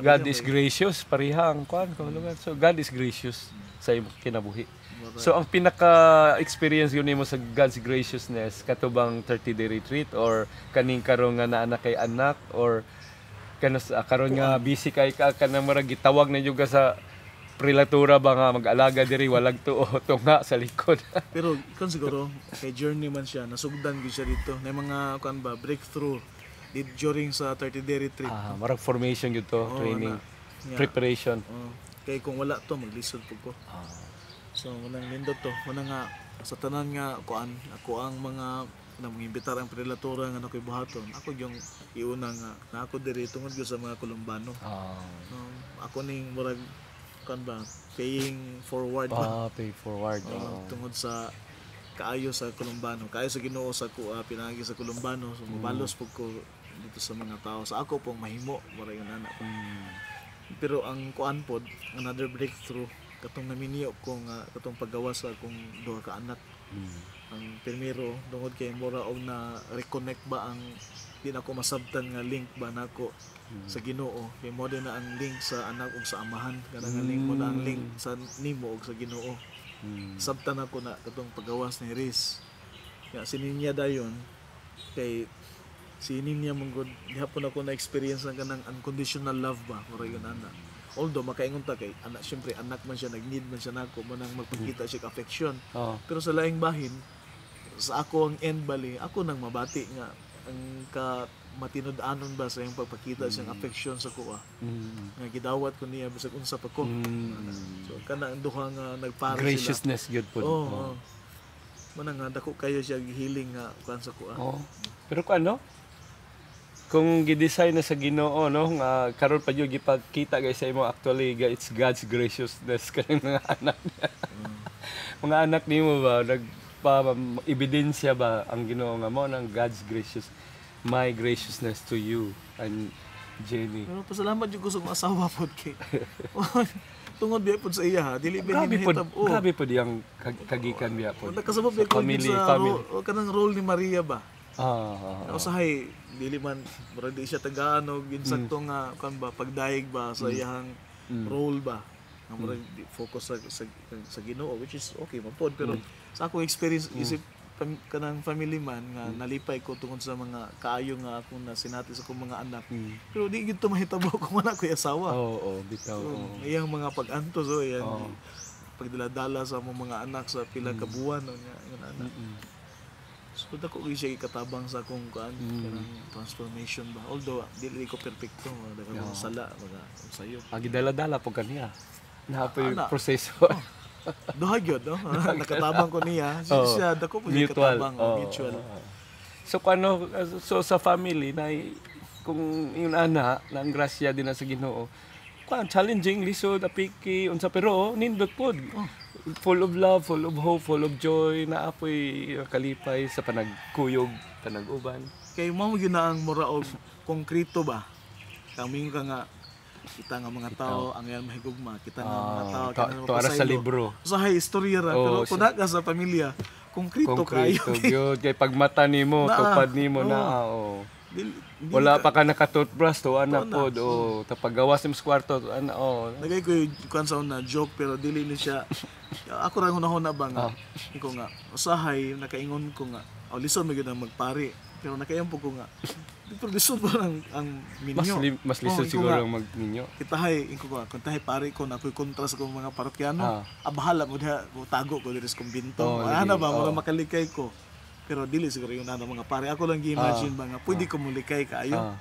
God is gracious parihang kuan so God is gracious sa imong kinabuhi. So ang pinaka-experience yun nimo sa God's graciousness katubang 30-day retreat or kaning karon nga naa kay anak or karon nga busy kay ka kanang murag gitawag na jud sa prelatura ba nga mag-alaga diri walag tuo tunga sa likod.
Pero ikon siguro kay journey man siya nasugdan gyud siya dito. May mga kuan ba breakthrough during sa 30-day retreat.
Marag formation gyud to, training, preparation.
Kay kung wala to maglisod pud ko. So manang nindot to, manang nga sa tanan nga kuan ako ang mga namimbitar ang prelatura nga nakoy buhaton. Ako yung iuna nga na ako diri tungod gyud sa mga Colombano. Ako ning murag kan ba paying forward ba
pay forward
tungod sa kaayo sa Colombano kaayo sa Ginoo sa pinagi sa Colombano so mabalos pud ko dito sa mga tao sa ako pong mahimo mura yung anak pero ang kuan pod another breakthrough katong naminiyo ko nga katong paggawas sa akong duha ka anak ang primero tungod kay mura og na reconnect ba ang di na ko masabtan nga link ba nako sa Ginoo kay mo din na ang link sa anak ug sa amahan kanang link mo na ang link sa nimo ug sa Ginoo sabtan ako na katong paggawas ni Riz ya sininya dayon kay sininya mong good gihapon ako na experience ng kanang unconditional love ba mura yun ana although makaingon ta kay anak syempre anak man siya nag-need man siya nako mo nang magpakita siya affection pero sa laing bahin sa ako ang end bali ako nang mabati nga ang matinud-anon ba sa iyang pagpakita siyang affection sa kuha nga gidawat ko niya bisag unsa pa ko so kana ang duha nga nagpare sila
graciousness gyud pud
manang nga dako kayo siya gihiling nga kuan sa kuha
pero kung gidesign na sa Ginoo nga karon pa jud gipakita guys sa imo actually it's God's graciousness kaning mga anak mga anak nimo ba nagpa ebidensya ba ang Ginoo nga mo nang God's gracious my graciousness to you and Jenny.
Pero pasalamat yung gusto kong asawa po kay. Tungod biya po sa iya ha. Dili ba
Grabe po,
hinihitab.
grabe po diyang kagikan biya po.
Nakasabot biya ko
Family,
sa
family.
kanang role ni Maria ba?
Ah.
Usahay dili man murag di siya tagaano ginsakto nga kan ba pagdaig ba sa iyang role ba. Nga murag focus sa Ginoo, which is okay mapod pero sa akong experience isip kanang family man nga nalipay ko tungod sa mga kaayo nga ako na sinati sa akong mga anak. Pero di gid to mahitabo kung wala ko asawa.
Oo, bitaw.
Iyang mga pag-antos iyang pagdaladala sa among mga anak sa pila ka buwan nga anak. So dako gyud siya ikatabang sa akong kanang transformation ba. Although dili ko perpekto, daghang sala mga sayo.
Agi dala-dala po kaniya. Napoy proseso.
Duha gyud no. Nakatabang ko niya. Siya dako po
Mutual.
katabang mutual.
So kano so sa family na kung yung ana nang grasya din na sa Ginoo. Kuan challenging lisod apiki unsa pero nindot pod. Full of love, full of hope, full of joy na apoy kalipay sa panagkuyog, panag-uban.
Kay mao gyud na ang mura og konkreto ba. Kaming ka nga kita nga mga tao ang yan mahigugma, kita nga mga tao kanang
Tuara sa libro.
Sa hay istorya ra pero kun ka sa pamilya, konkreto kayo.
Konkreto gyud kay pagmata nimo, tupad nimo na wala pa ka naka-toothbrush to ana pod tapagawas mo sa kwarto ana
Nagay ko kuan sa una joke pero dili ni siya. Ako ra hunahuna ba nga. Iko nga usahay nakaingon ko nga lison magyud ang magpari pero nakaiyampo ko nga. Pero lisod ba ang minyo.
Mas lisod siguro ang magminyo.
Kitahay iko ko kun tahay pari ko na koy kontra sa kong mga parokyano. Bahala mo diha tago ko diri sa kumbinto. Ana ba mo makalikay ko. Pero dili siguro yung mga pare. Ako lang gi-imagine ba nga pwede ko mulikay kaayo.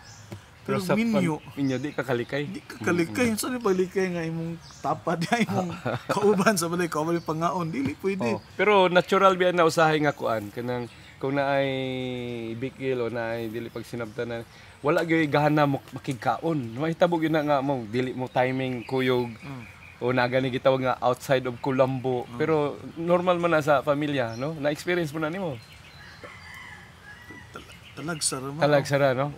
Pero
sa
minyo
di ka kalikay.
Di ka kalikay. Saan yung palikay nga imong tapad nga imong kauban sa balay kauban yung pangaon. Dili pwede.
Pero natural biya na usahay nga kuan. Kanang kung naay bikil o naay dili pag sinabtanan wala gyud gahana mo makigkaon. Mahitabo gyud na nga mo dili mo timing kuyog. O nagani gitawag nga outside of Colombo. Pero normal man na sa pamilya, no? Na-experience mo na nimo. Talagsara, no?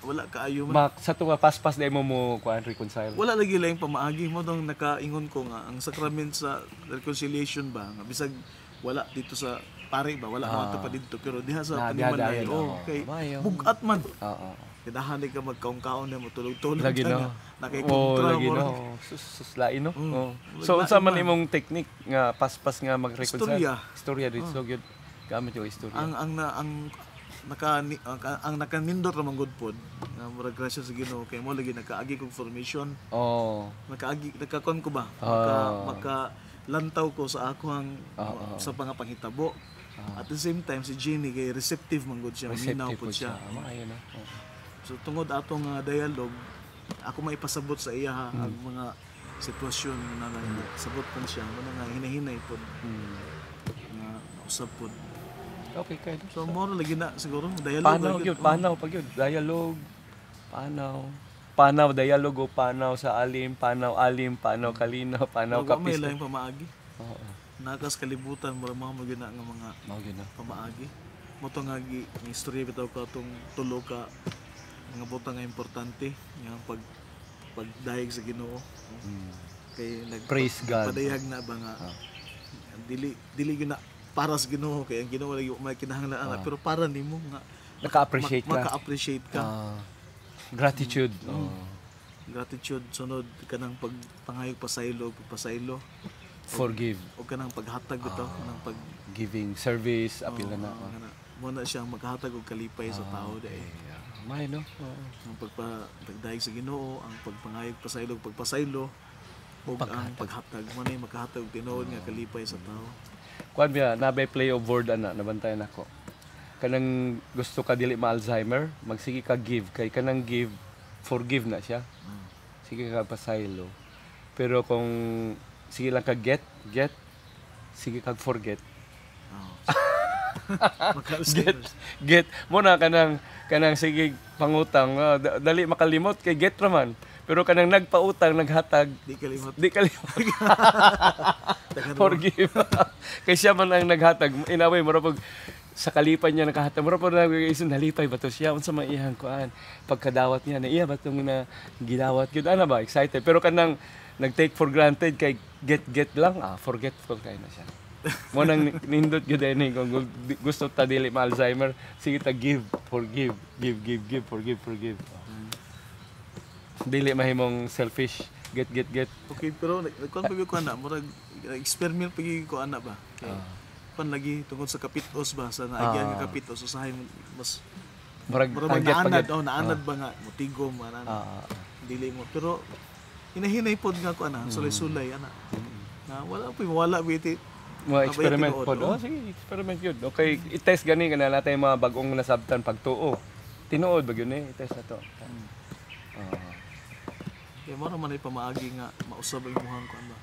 Wala kaayo man.
Sa tuwa paspas dai mo kuan reconcile.
Wala lagi lang pamaagi mo dong nakaingon ko nga ang sacrament sa reconciliation ba nga bisag wala dito sa pare ba wala mo pa dito pero diha sa panimalay okay bugat man. Kidahan ka magkaon-kaon na mo tulog-tulog
lagi no.
Nakaikontra
lagi no. Suslain no. So unsa man imong technique nga paspas nga mag-reconcile? Istorya dito gyud gamit yung istorya.
Ang nakanindot ra man gud pod nga murag grasya sa Ginoo kay mo lagi nakaagi kog formation. Nakakon ko ba? Maka lantaw ko sa ako ang sa panghitabo. At the same time si Jenny kay receptive man gud siya, minaw pod siya. So tungod atong dialogue, ako maipasabot sa iya ang mga sitwasyon na sabot pa siya, nga hinahinay pod. Nga usab pod.
Okay kay.
So more lagi na siguro dialogue.
Panaw pag yun, dialogue. Panaw dialogue o panaw sa alim, panaw kalinaw, panaw kapis.
May lain pamaagi. Nakas kalibutan mo mga magina nga mga pamaagi. Mo to nga gi istorya bitaw ka tong tulo ka nga butang nga importante nga pagdayeg sa Ginoo. Kay
praise God.
Padayag na ba nga dili gyud na para sa Ginoo kay ang Ginoo lagi may kinahanglan pero para nimo nga maka-appreciate ka.
Gratitude.
Gratitude sunod kanang pagpangayog pasaylo.
Forgive.
O kanang paghatag bitaw kanang
giving service apil na.
Mo na siyang maghatag og kalipay sa tao dai.
May no.
Ang pagdayeg sa Ginoo, ang pagpangayog pagpasaylo ug ang paghatag mo na makahatag og tinuod nga kalipay sa tao.
Kuan biya nabay play of word nabantayan ako. Kanang gusto ka dili ma-Alzheimer, magsige ka give kay kanang give forgive na siya. Sige ka pasaylo. Pero kung sige lang ka get, sige kag forget. Get mo na kanang sige pangutang dali makalimot kay get raman. Pero kanang nagpautang naghatag
di kalimot.
Forgive. Kay siya man ang naghatag inaway mo ra pag sa kalipan niya nakahata mura pa na isun nalipay ba to siya unsa may iyang kuan pagkadawat niya na iya ba tong na gidawat gyud ana ba excited pero kanang nag-take for granted kay get lang forgetful kay na siya mo nang nindot gyud ani kung gusto ta dili ma Alzheimer sige ta give forgive give forgive dili mahimong selfish get
Okay, pero nagkuhan pa ko ana, murag experiment pagi ko ana ba. Pan lagi tungod sa kapitos ba sa naagyan nga kapitos usahay mas
murag
naanad naanad ba nga motigom ana. Dili mo pero hinahinay pod nga ko ana, sulay-sulay ana. Na wala biti.
Mo experiment pod. Sige, experiment yun. Okay, i-test gani kana natin mga bagong nasabtan pagtuo. Tinuod ba yun i-test na to.
Kaya mo naman ay pamaagi nga mausab ang imuhang kuan ba.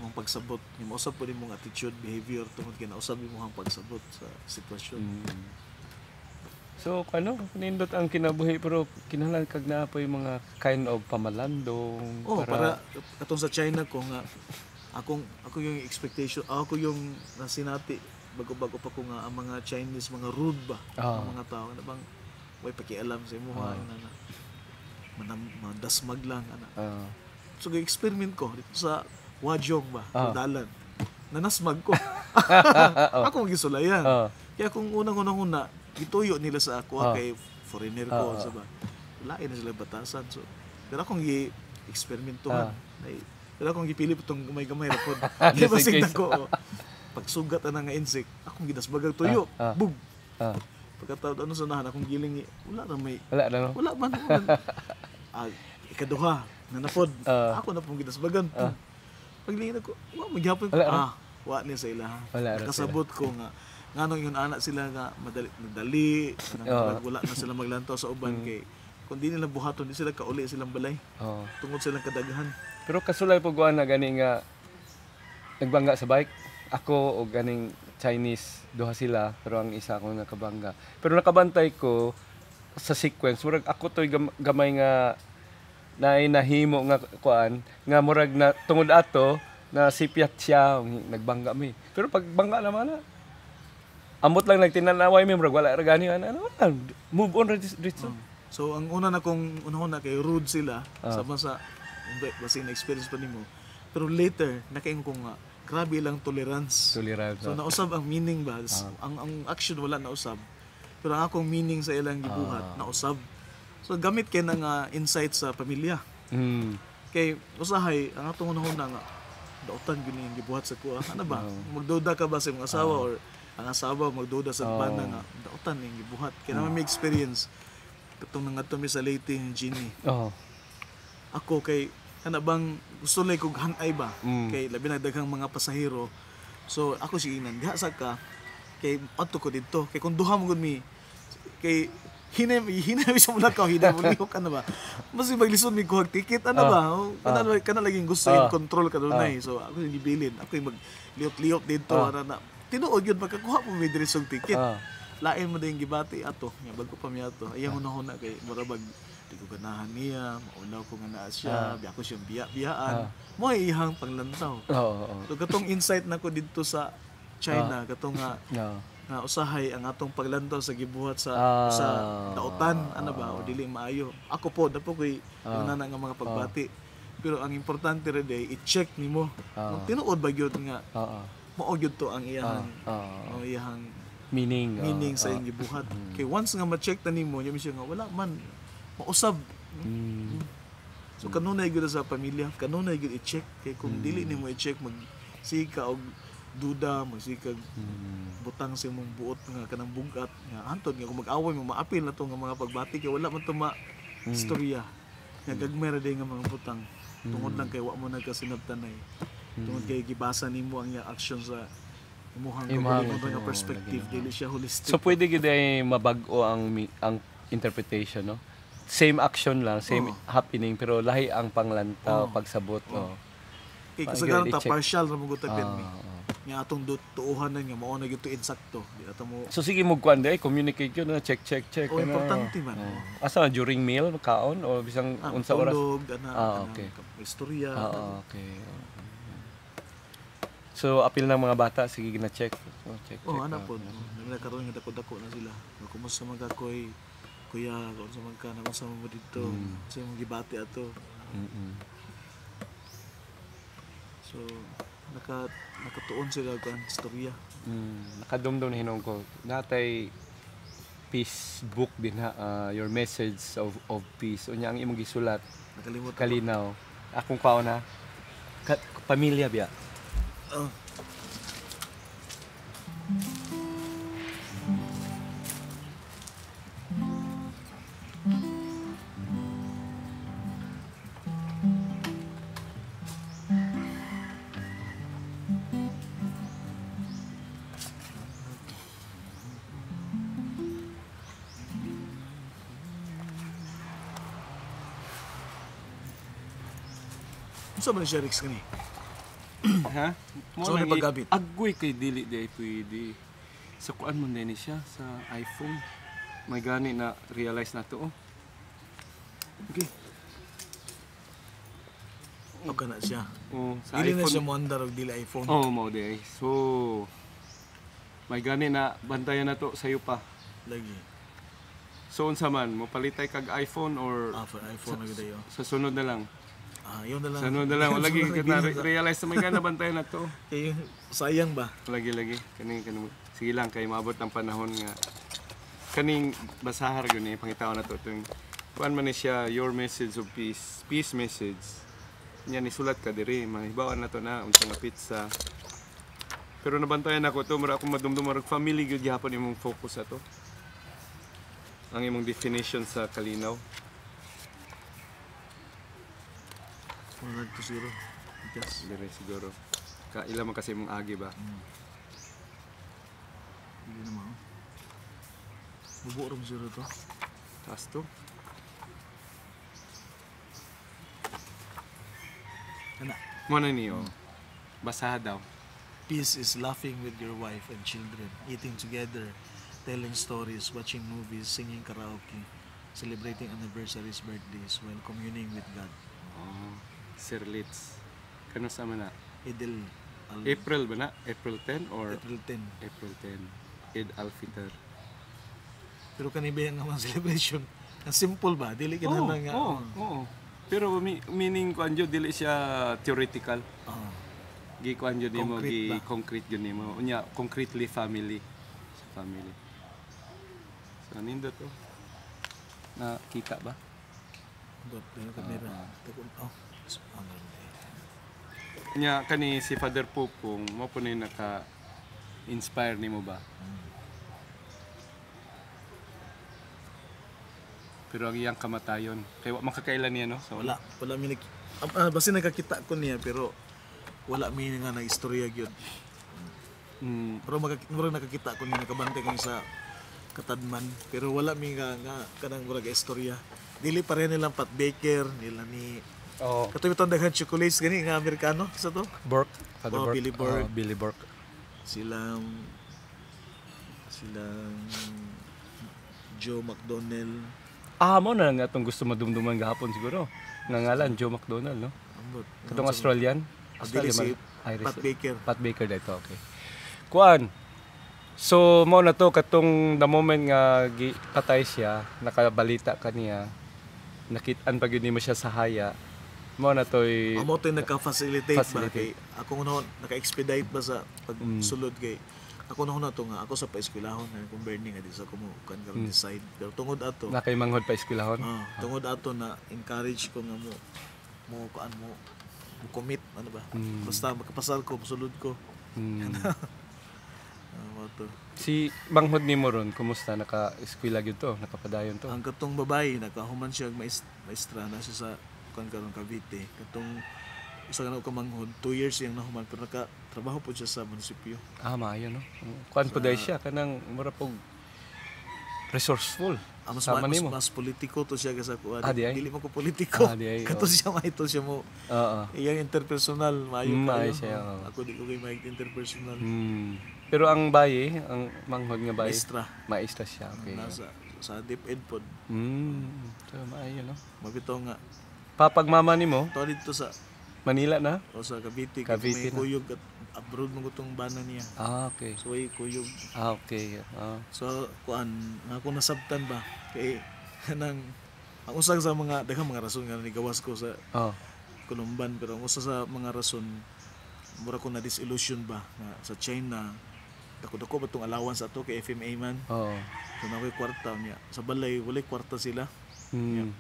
Mong pagsabot, mausab po din mong attitude, behavior tungod kay nausab imuhang pagsabot sa sitwasyon.
So nindot ang kinabuhi pero kinahanglan kag naa po yung mga kind of pamalandong
para atong sa China ko nga ako yung expectation, ako yung nasinati bago-bago pa ko nga ang mga Chinese mga rude ba ang mga tao na bang way pakialam sa imuha dasmag lang ana. So experiment ko dito sa Wajong ba, dalan. Nanasmag ko. Ako gisulayan. Kaya kung unang-una gituyo nila sa ako kay foreigner ko sa ba. Lain na sila batasan. So pero akong gi-eksperimentuhan. Pero akong gipili itong gamay-gamay ra pod. Di ba sigda ko pagsugat ana nga insect, akong gidasbagang tuyo. Bug. Pagkataon ano sa nahan akong giling wala man. Ikaduha nanapod. Ako na pong gidasbagan. Paglingin ako, magyapon ko. Wa ni sa ila. Kasabot ko nga nganong yung anak sila nga madali wala na sila maglantaw sa uban kay kung di nila buhaton di sila kauli silang balay. Tungod silang kadaghan.
Pero kasulay po na gani nga nagbangga sa bike. Ako o ganing Chinese duha sila pero ang isa ko nakabangga. Pero nakabantay ko sa sequence murag ako toy gamay nga nahimo nga kuan nga murag na tungod ato na sipyat siya nagbangga mi. Pero pag bangga naman na amot lang nagtinanaway mi murag wala ra gani move on dito.
So ang una kay rude sila sa basi na experience pa nimo. Pero later nakaingon ko nga grabe lang tolerance. So nausab ang meaning ba? Ang action wala nausab. Pero ang akong meaning sa ilang gibuhat nausab. So gamit kay nga insight sa pamilya. Kay usahay ang atong una nga dautan gini yung gibuhat sa kuha. Ano ba? Magduda ka ba sa imong asawa or ang asawa magduda sa bana nga dautan yung gibuhat. Kaya naman may experience katong nga mi sa Leyte yung Ginny. Ako kay kana bang gusto lay kog hanay ba kay labi na daghang mga pasahero. So ako sige diha sa ka kay adto ko didto kay kung duha mo gud mi kay hinay sa muna ka hinay mo lihok ano ba mas maglisod mi kuhag ticket ano ba kana laging gusto in control ka dunay. So ako yung gibilin ako yung magliot-liot dito na tinuod yun magkakuha mo may diresong ticket lain mo din gibati ato nga bago pa mi ato ayang una kay murabag di ko ganahan niya maunaw ko nga naa siya biya ko siyang biyaan mo ihang panglantaw. So katong insight nako dito sa China katong nga usahay ang atong paglantaw sa gibuhat sa dautan ano ba o dili maayo ako po dapo koy nga mga pagbati pero ang importante ra day i-check nimo tinuod ba gyud nga mao gyud to ang iyang meaning sa iyang gibuhat kay once nga ma-check ta nimo nya misyo nga wala man mausab. So kanunay gyud sa pamilya kanunay gyud i-check kay kung dili nimo i-check magsika og duda magsikag butang sa imong buot nga kanang bugat nga antod nga kung mag-away mo maapil na to nga mga pagbati kay wala man to istorya nga gagmay ra day nga mga butang tungod lang kay wa mo nagkasinabtanay tungod kay gibasa nimo ang action sa imuhang nga perspective dili siya holistic.
So pwede gyud ay mabag-o ang interpretation no same action lang same happening pero lahi ang panglantaw pagsabot
kay kasagaran ta partial ra mo gutapin mi nga atong tuuhanan nga mao na gyud to insakto di ato mo. So
sige mo kuan day communicate yun na check
importante man
asa during meal kaon o bisang unsa oras
okay istorya
okay. So apil ng mga bata sige gina check
ana po nagkaroon Kamusta magkakoy kuya, kung sa magka na sa mo dito, sa mong gibati ato. So nakatuon sila kan istorya.
Nakadumdum na hinong ko. Natay peace book din ha, your message of peace. Unya ang imong gisulat
Nakalimot ako.
kalinaw. Akong kaon na pamilya biya.
Oh. Unsa man siya Rex kani?
Ha?
So, may paggamit?
Agoy kay dili di pwede. Sa kuan man din siya sa iPhone. May gani na realize na to. Oh.
Okay. Okay na siya.
Oh, sa
Dili na
iPhone.
siya mo andar og dili iPhone.
Oh, mao di. So may gani na bantayan na to sayo pa.
Lagi.
So unsa man mo palitay kag iPhone or
For iPhone lagi dayo.
sa sunod na lang.
Yun na lang.
Sa sunod na lang lagi
Sunod
na
lagi.
realize na may gana bantayan na to.
Eh, sayang ba?
Lagi kani sige lang kay maabot ang panahon nga kaning basahar gyud ni pangitaw na to tung kuan man ni siya your message of peace message nya ni sulat ka diri mahibawaan na to na unsa nga pizza pero nabantayan ako to mura akong madumdum marag family gyud gihapon imong focus ato ang imong definition sa kalinaw
100-0. Yes.
diri siguro ka ila man kasi imong agi ba
Hindi naman. Bubo rin 0 to.
taas to
Ano?
mo na niyo basaha daw.
Peace is laughing with your wife and children, eating together, telling stories, watching movies, singing karaoke, celebrating anniversaries, birthdays, while communing with God.
Oh, Sir Litz. Kano sa man na?
Idil
April ba na? April 10 or
April 10.
April 10? Eid al-Fitr.
Pero kanibayan naman celebration. Ang simple ba? Dili ka na lang nga.
Oo. Pero meaning ko anjo dili siya theoretical.
Oo.
Gi ko anjo nimo
Concrete
gi
ba?
concrete gyud nimo. Unya concretely family. Sa family. So nindo to. Nakita ba?
But, yung kamera. Takon, ano
Unya kani si Father Pupong mo po ni naka inspire nimo ba? Pero ang iyang kamatayon kay wa makakailan niya no. So,
Wala mi basta nakakita ko niya pero wala mi nga na istorya gyud. Pero murag nakakita ko niya nakabantay kang sa Katadman pero wala mi nga kanang murag istorya. Dili pa rin nilang Pat Baker nila ni katuwi itong daghan chocolates gani nga Amerikano sa to.
Burke, Father Burke.
Billy Burke.
Billy Burke.
Silang Joe McDonnell.
Mo na nga itong gusto madumduman gahapon siguro. Nga ngalan, Joe McDonald, no?
Ambot.
Itong Australian.
Dili si
Irish.
Pat Baker.
Pat Baker dito, okay. Kuan. So, mo na to, katong the moment nga patay siya, nakabalita kaniya, nakitaan pag yun mo siya sa haya, mo na to'y...
Amo to naka-facilitate ba
Facilitate.
kay ako na naka-expedite ba sa pagsulod kay ako na to nga ako sa paeskwelahon na kung burning adi sa kumo kan karon decide pero tungod ato
Na kay manghod pa eskwelahon.
tungod ato na encourage ko nga mo kuan mo commit ano ba basta makapasal ko sulod ko to.
Si manghod ni mo ron, kumusta? Naka-eskwela gyud to? Nakapadayon to?
Ang katong babae nakahuman siya maestra na siya sa kan karon Cavite katong usa ka na kamanghod 2 years yang nahuman pero naka-trabaho po siya sa munisipyo.
Maayo no. Kuan po dahil siya kanang mura pog resourceful.
Mas politiko to siya kasi kuan.
Di ay?
Dili mo ko politiko.
Di ay,
Kato siya maito siya mo. Iyang interpersonal maayo
maayo
kayo.
siya,
Ako di ko kay may interpersonal.
Pero ang bayi, ang manghod nga bayi,
Maestra
siya. Okay.
Nasa sa DepEd pod.
So maayo no.
Mabito nga.
Papag mama nimo
To dito sa
Manila na?
o sa Cavite,
Cavite
may
na.
kuyog at abroad mo gutong bana niya.
Okay.
So ay kuyog.
Okay.
So kuan ako nasabtan ba kay kanang ang usa sa mga daghang mga rason nga nigawas ko sa
Oh.
Columban, pero ang usa sa mga rason mura ko na disillusion ba nga sa China dako-dako ba tong allowance ato kay FMA man.
Oh.
So na ko'y kwarta niya. Sa balay walay kwarta sila.
Mm.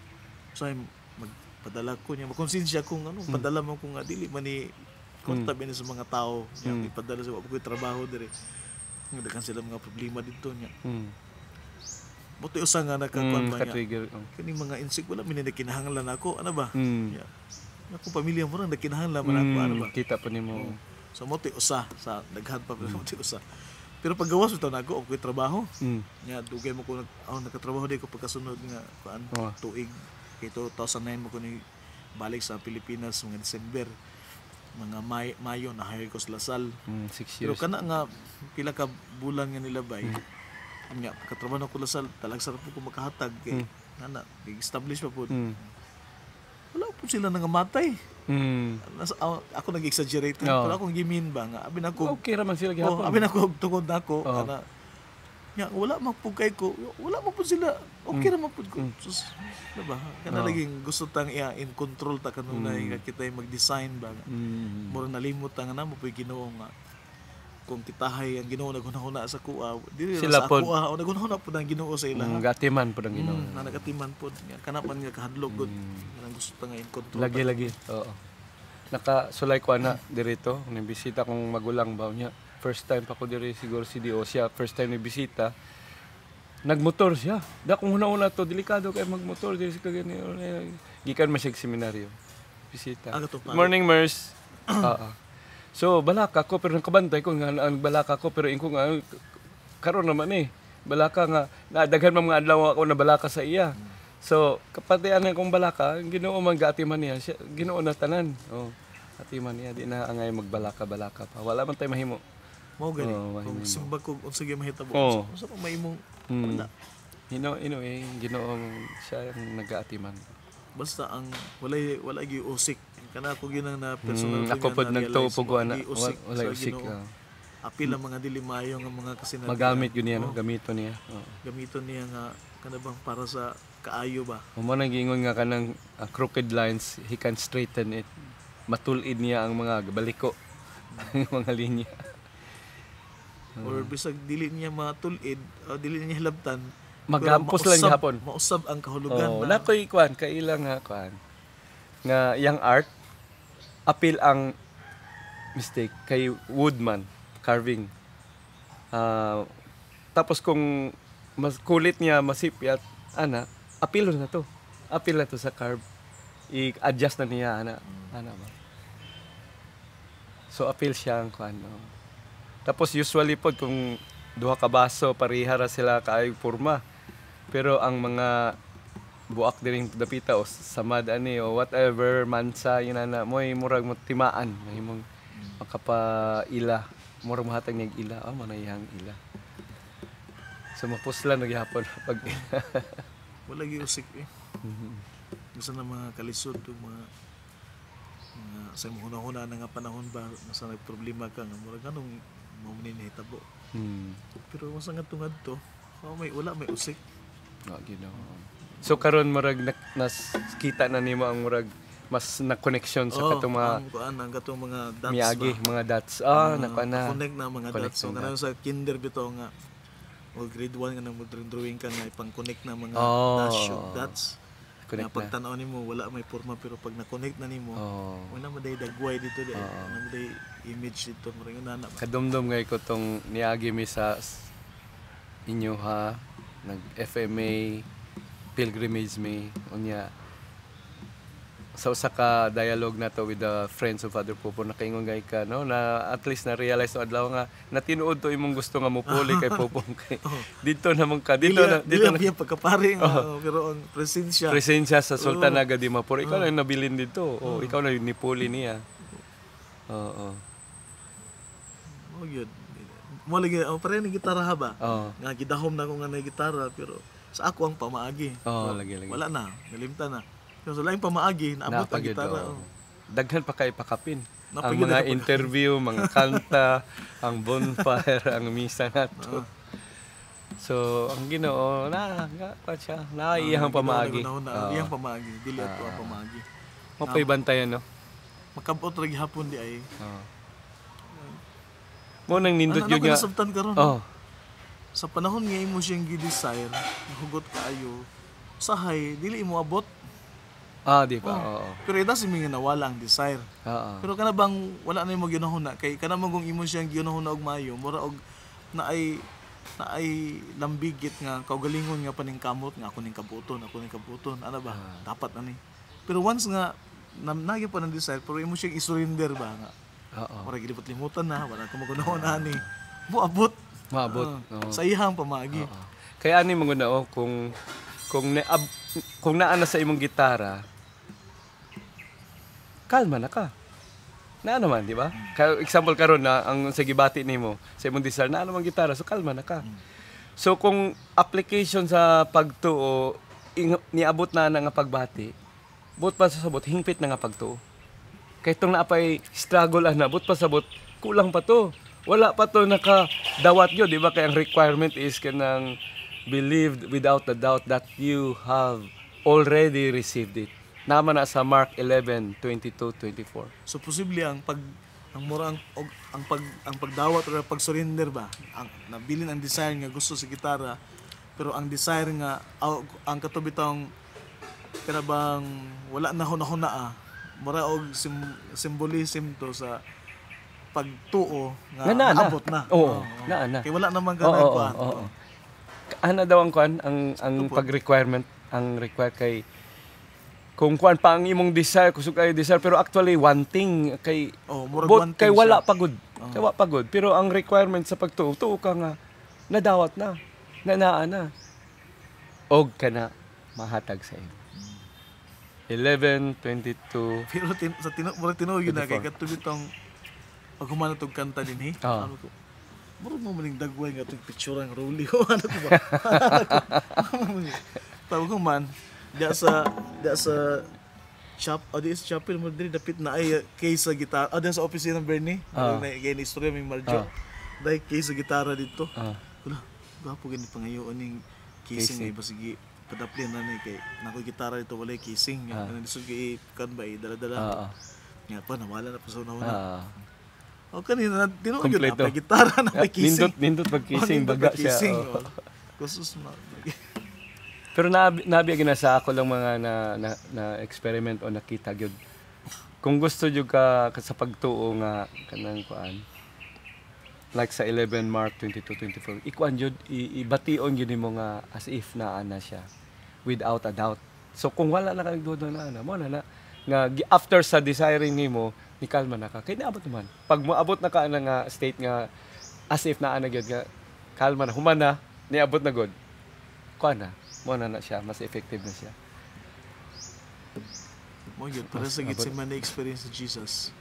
So magpadala ko niya. Makonsensya kung padala mo kung dili man ni kwarta ba sa mga tao. Niya ipadala sa ko'y trabaho dire. Daghan sila mga problema dito niya. Buti usa nga nakakuan ba niya.
Ka-trigger.
Kani mga insect wala min kinahanglan ako. Ano ba?
Mm.
Yeah. Ako pamilya mo rin nakinahanglan man ako. Ano ba?
Kita pa nimo.
So mo'y usa sa daghan pa pero mo'y usa. Pero pag gawas ito na ako, okay trabaho. Nya dugay mo ko nagkatrabaho di ko pagkasunod nga kuan tuig kay 2009 mo ko ni balik sa Pilipinas mga December. Mga Mayo na hire ko sa Lasal.
6
Pero
years.
kana nga pila ka bulan nga nilabay. Nya katrabaho ko Lasal, talag sarap ko makahatag kay nana, establish pa pud. Wala po sila nangamatay. Ako nag-exaggerate pero akong gimin ba nga abi nako
Okay ra man sila gihapon.
abi nako tungod nako ana nya wala magpugay ko wala mo po sila okay ra man pud ko sus diba kana laging gusto tang in control ta kanunay nga kita mag-design ba nga mura nalimot ta nga namo po'y Ginoo nga kung kitahay ang Ginoo naghunahuna sa kuha dili
Sila
sa
pod.
kuha o naghunahuna pud ang Ginoo sa ila
Gatiman po ng Ginoo.
na nagatiman pod nga kana man nga kahadlok gud nga gusto ta nga in control
Lagi. Oo. Nakasulay ko ana dirito, nang bisita kong magulang ba niya. First time pa ko diri siguro si Dio siya, first time ni bisita. Nagmotor siya. Da kung una-una to delikado kay magmotor diri sa kagani. Gikan man siya sa seminaryo. Bisita. Good morning, Mers. So balaka ko pero nakabantay ko nga ang balaka ko pero ingko nga karon naman balaka nga nadaghan mga adlaw ako na balaka sa iya. So, kapatian kong balaka, Ginoo man gaatiman niya, Ginoo na tanan. Oh, atiman niya di na angay magbalaka-balaka pa. Wala man tay mahimo.
Mao gani. Kung simbag ko unsa gyud mahitabo. Unsa pa mahimong wala.
Ginoo Ginoo siya ang nagaatiman.
Basta ang wala gyud usik. Kana ako ginang na personal
ako pod nagtuo na wala usik.
Apil ang mga dili maayo nga mga kasinadya.
Magamit yun niya, no? Gamito niya.
Gamiton niya nga kana bang para sa kaayo ba.
Mo nang gingon nga kanang crooked lines, he can straighten it. Matulid niya ang mga baliko, mga linya.
Or bisag dili niya matulid, dili niya hilabtan.
Magampos lang gihapon.
Mausab ang kahulugan
na. Nakoy kuan kailang nga kuan. Nga yang art apil ang mistake kay woodman carving. Tapos kung mas kulit niya masipyat apil na to. Apil na to sa carve. I-adjust na niya ana ba. So apil siya ang kuan. Tapos usually pod kung duha ka baso pareha ra sila kaay porma. Pero ang mga buak diring dapita o samad ani o whatever mansa yun na mo'y murag mo timaan mahimong makapaila murag mahatag niyang ila manayang ila. So mapuslan nagyapon pag
wala gyud usik Gusto na mga kalisod mga sa huna-huna na nga panahon ba nasa nagproblema ka nga murag anong mamunin hitabo. Pero masa nga tungad to wala may usik.
Ginoo. So karon murag nas kita na nimo ang murag mas na connection sa katong mga
ang katong mga dots
miagi mga dots na
connect na mga dots so kanang sa kinder bitaw nga o grade 1 nga nang drawing ka na ipang-connect na mga dots na pagtanaw nimo wala may porma pero pag na-connect na nimo wala mo day dagway dito wala mo day image dito murag na
kadumdum ngay ko tong niagi mi sa inyo ha nag FMA pilgrimage me unya sa usa ka dialogue nato with the friends of Father Popo nakaingon gay ka no na at least na realize no adlaw nga natinuod to imong gusto nga mupuli kay Popo kay dito naman ka dito na
pagkapari pero ang presensya
sa Sultanaga di Mapur ikaw na nabilin dito ikaw na nipuli niya
gyud mo lagi pare ni gitara ha ba nga gidahom na ko nga na gitara pero sa ako ang pamaagi.
Lagi.
Wala na, nalimtan na. So laing pamaagi, naabot ang gitara.
Daghan pa kay pakapin. ang mga interview, mga kanta, ang bonfire, ang misa nato. So, ang Ginoo naiyang pamaagi.
Iyang pamaagi, dili ato ang pamaagi.
Mapay bantayan, no?
Makabot ra gihapon di ay.
Mo nang nindot yun nga.
Nasabtan karon. Sa panahon nga imo siyang gi-desire, hugot kaayo, sahay dili imo abot.
Di ba? Oo.
Pero ida si nga nawala ang desire. Pero kana bang wala na imo ginahuna kay kana man kung imo siyang ginahuna og maayo, mura og naay lambigit nga kaugalingon nga paningkamot nga ako ning kabuton, ana ba? Dapat na ni. Pero once nga nagi pa ng desire, pero imo siyang isurrender ba nga. Mura gilipot-limutan na, wala ka magunahon ani. Moabot. Sa ihang pamagi.
Kaya ani mangunao kung naa na sa imong gitara, kalma na ka. Na naman, di ba? Example karon na ang sa gibati nimo sa imong desire na naman gitara, so kalma na ka. So kung application sa pagtuo niabot na nga pagbati, but pa sabot hingpit na nga pagtuo. Kay tong naapay struggle na but pa sabot kulang pa to. Wala pa to nakadawat gyud, di ba? Kay ang requirement is kanang believed without a doubt that you have already received it. Naman na sa Mark 11:22-24.
So posible ang pagdawat o pag-surrender ba? Ang nabilin ang desire nga gusto sa gitara, pero ang desire nga ang katubitang kanabang wala na hunahuna mura og symbolism to sa pagtuo nga naabot na.
Na.
Kay wala naman ganay kuan.
Ana daw ang kuan ang pag-requirement, ang require kay kung kuan pa ang imong desire, kusog kayo desire, pero actually wanting kay kay wala pagod. Kay wala pagod, pero ang requirement sa pagtuo ka nga nadawat na, nanaa na. Og kana mahatag sa imo. 11:22.
Pero sa tinuod yun na kay katubitong pag humana tog kanta din ano ko. Murag mo maning dagway nga tong picture ang Rolly. Ano ko ba? Tawag ko man dia sa chapel mo diri dapit na ay case sa gitara. Diyan sa office ng Bernie. Na gani istorya may Marjo. Dai case sa gitara dito. Wala. Gapo gani pangayoon ning casing ay basigi padaplin na ni kay nako gitara dito walay casing. Nga disud kay kan ba dala-dala. Nga pa nawala na pa sa una. O kanina tinuod yun na gitara na may casing.
Nindot pag casing baga siya.
Kusus na.
Pero nabi na sa ako lang mga na experiment o nakita gyud. Kung gusto jud ka sa pagtuo nga kanang kuan. Like sa 11 Mark 22:24. Ikuan jud ibation gyud nimo nga as if naa na siya without a doubt. So kung wala na kang duda na mo na nga after sa desiring nimo ni kalma na ka. Kay naabot naman. Pag moabot na ka nga state nga as if naa na gyud nga kalma na humana niabot na god. Kuan na mo na siya, mas effective na siya.
Mo gyud para sa gitsi man na experience sa Jesus.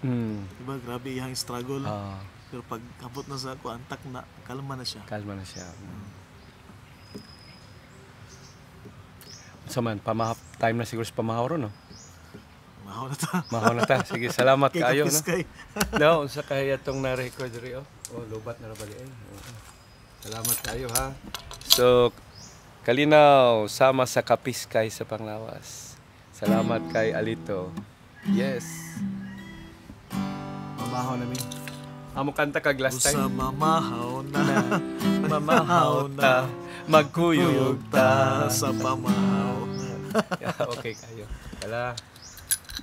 Diba grabe iyang struggle. Pero pag abot na sa kuan tak na kalma na siya.
So man, time na siguro sa pamahaw ron, no?
Mahaw na ta.
Sige, salamat kaayo, no?
Kay
No, unsa kaya tong na-record ri lobat na ra bali ay. Salamat kayo ha. So kalinaw sama sa Kapiskay sa Panglawas. Salamat kay Alito. Yes. Mamahaw na mi. Amo kanta kag last time.
Usa mamahaw na.
Mamahaw ta. Magkuyog ta
sa pamahaw.
Okay kayo. Wala.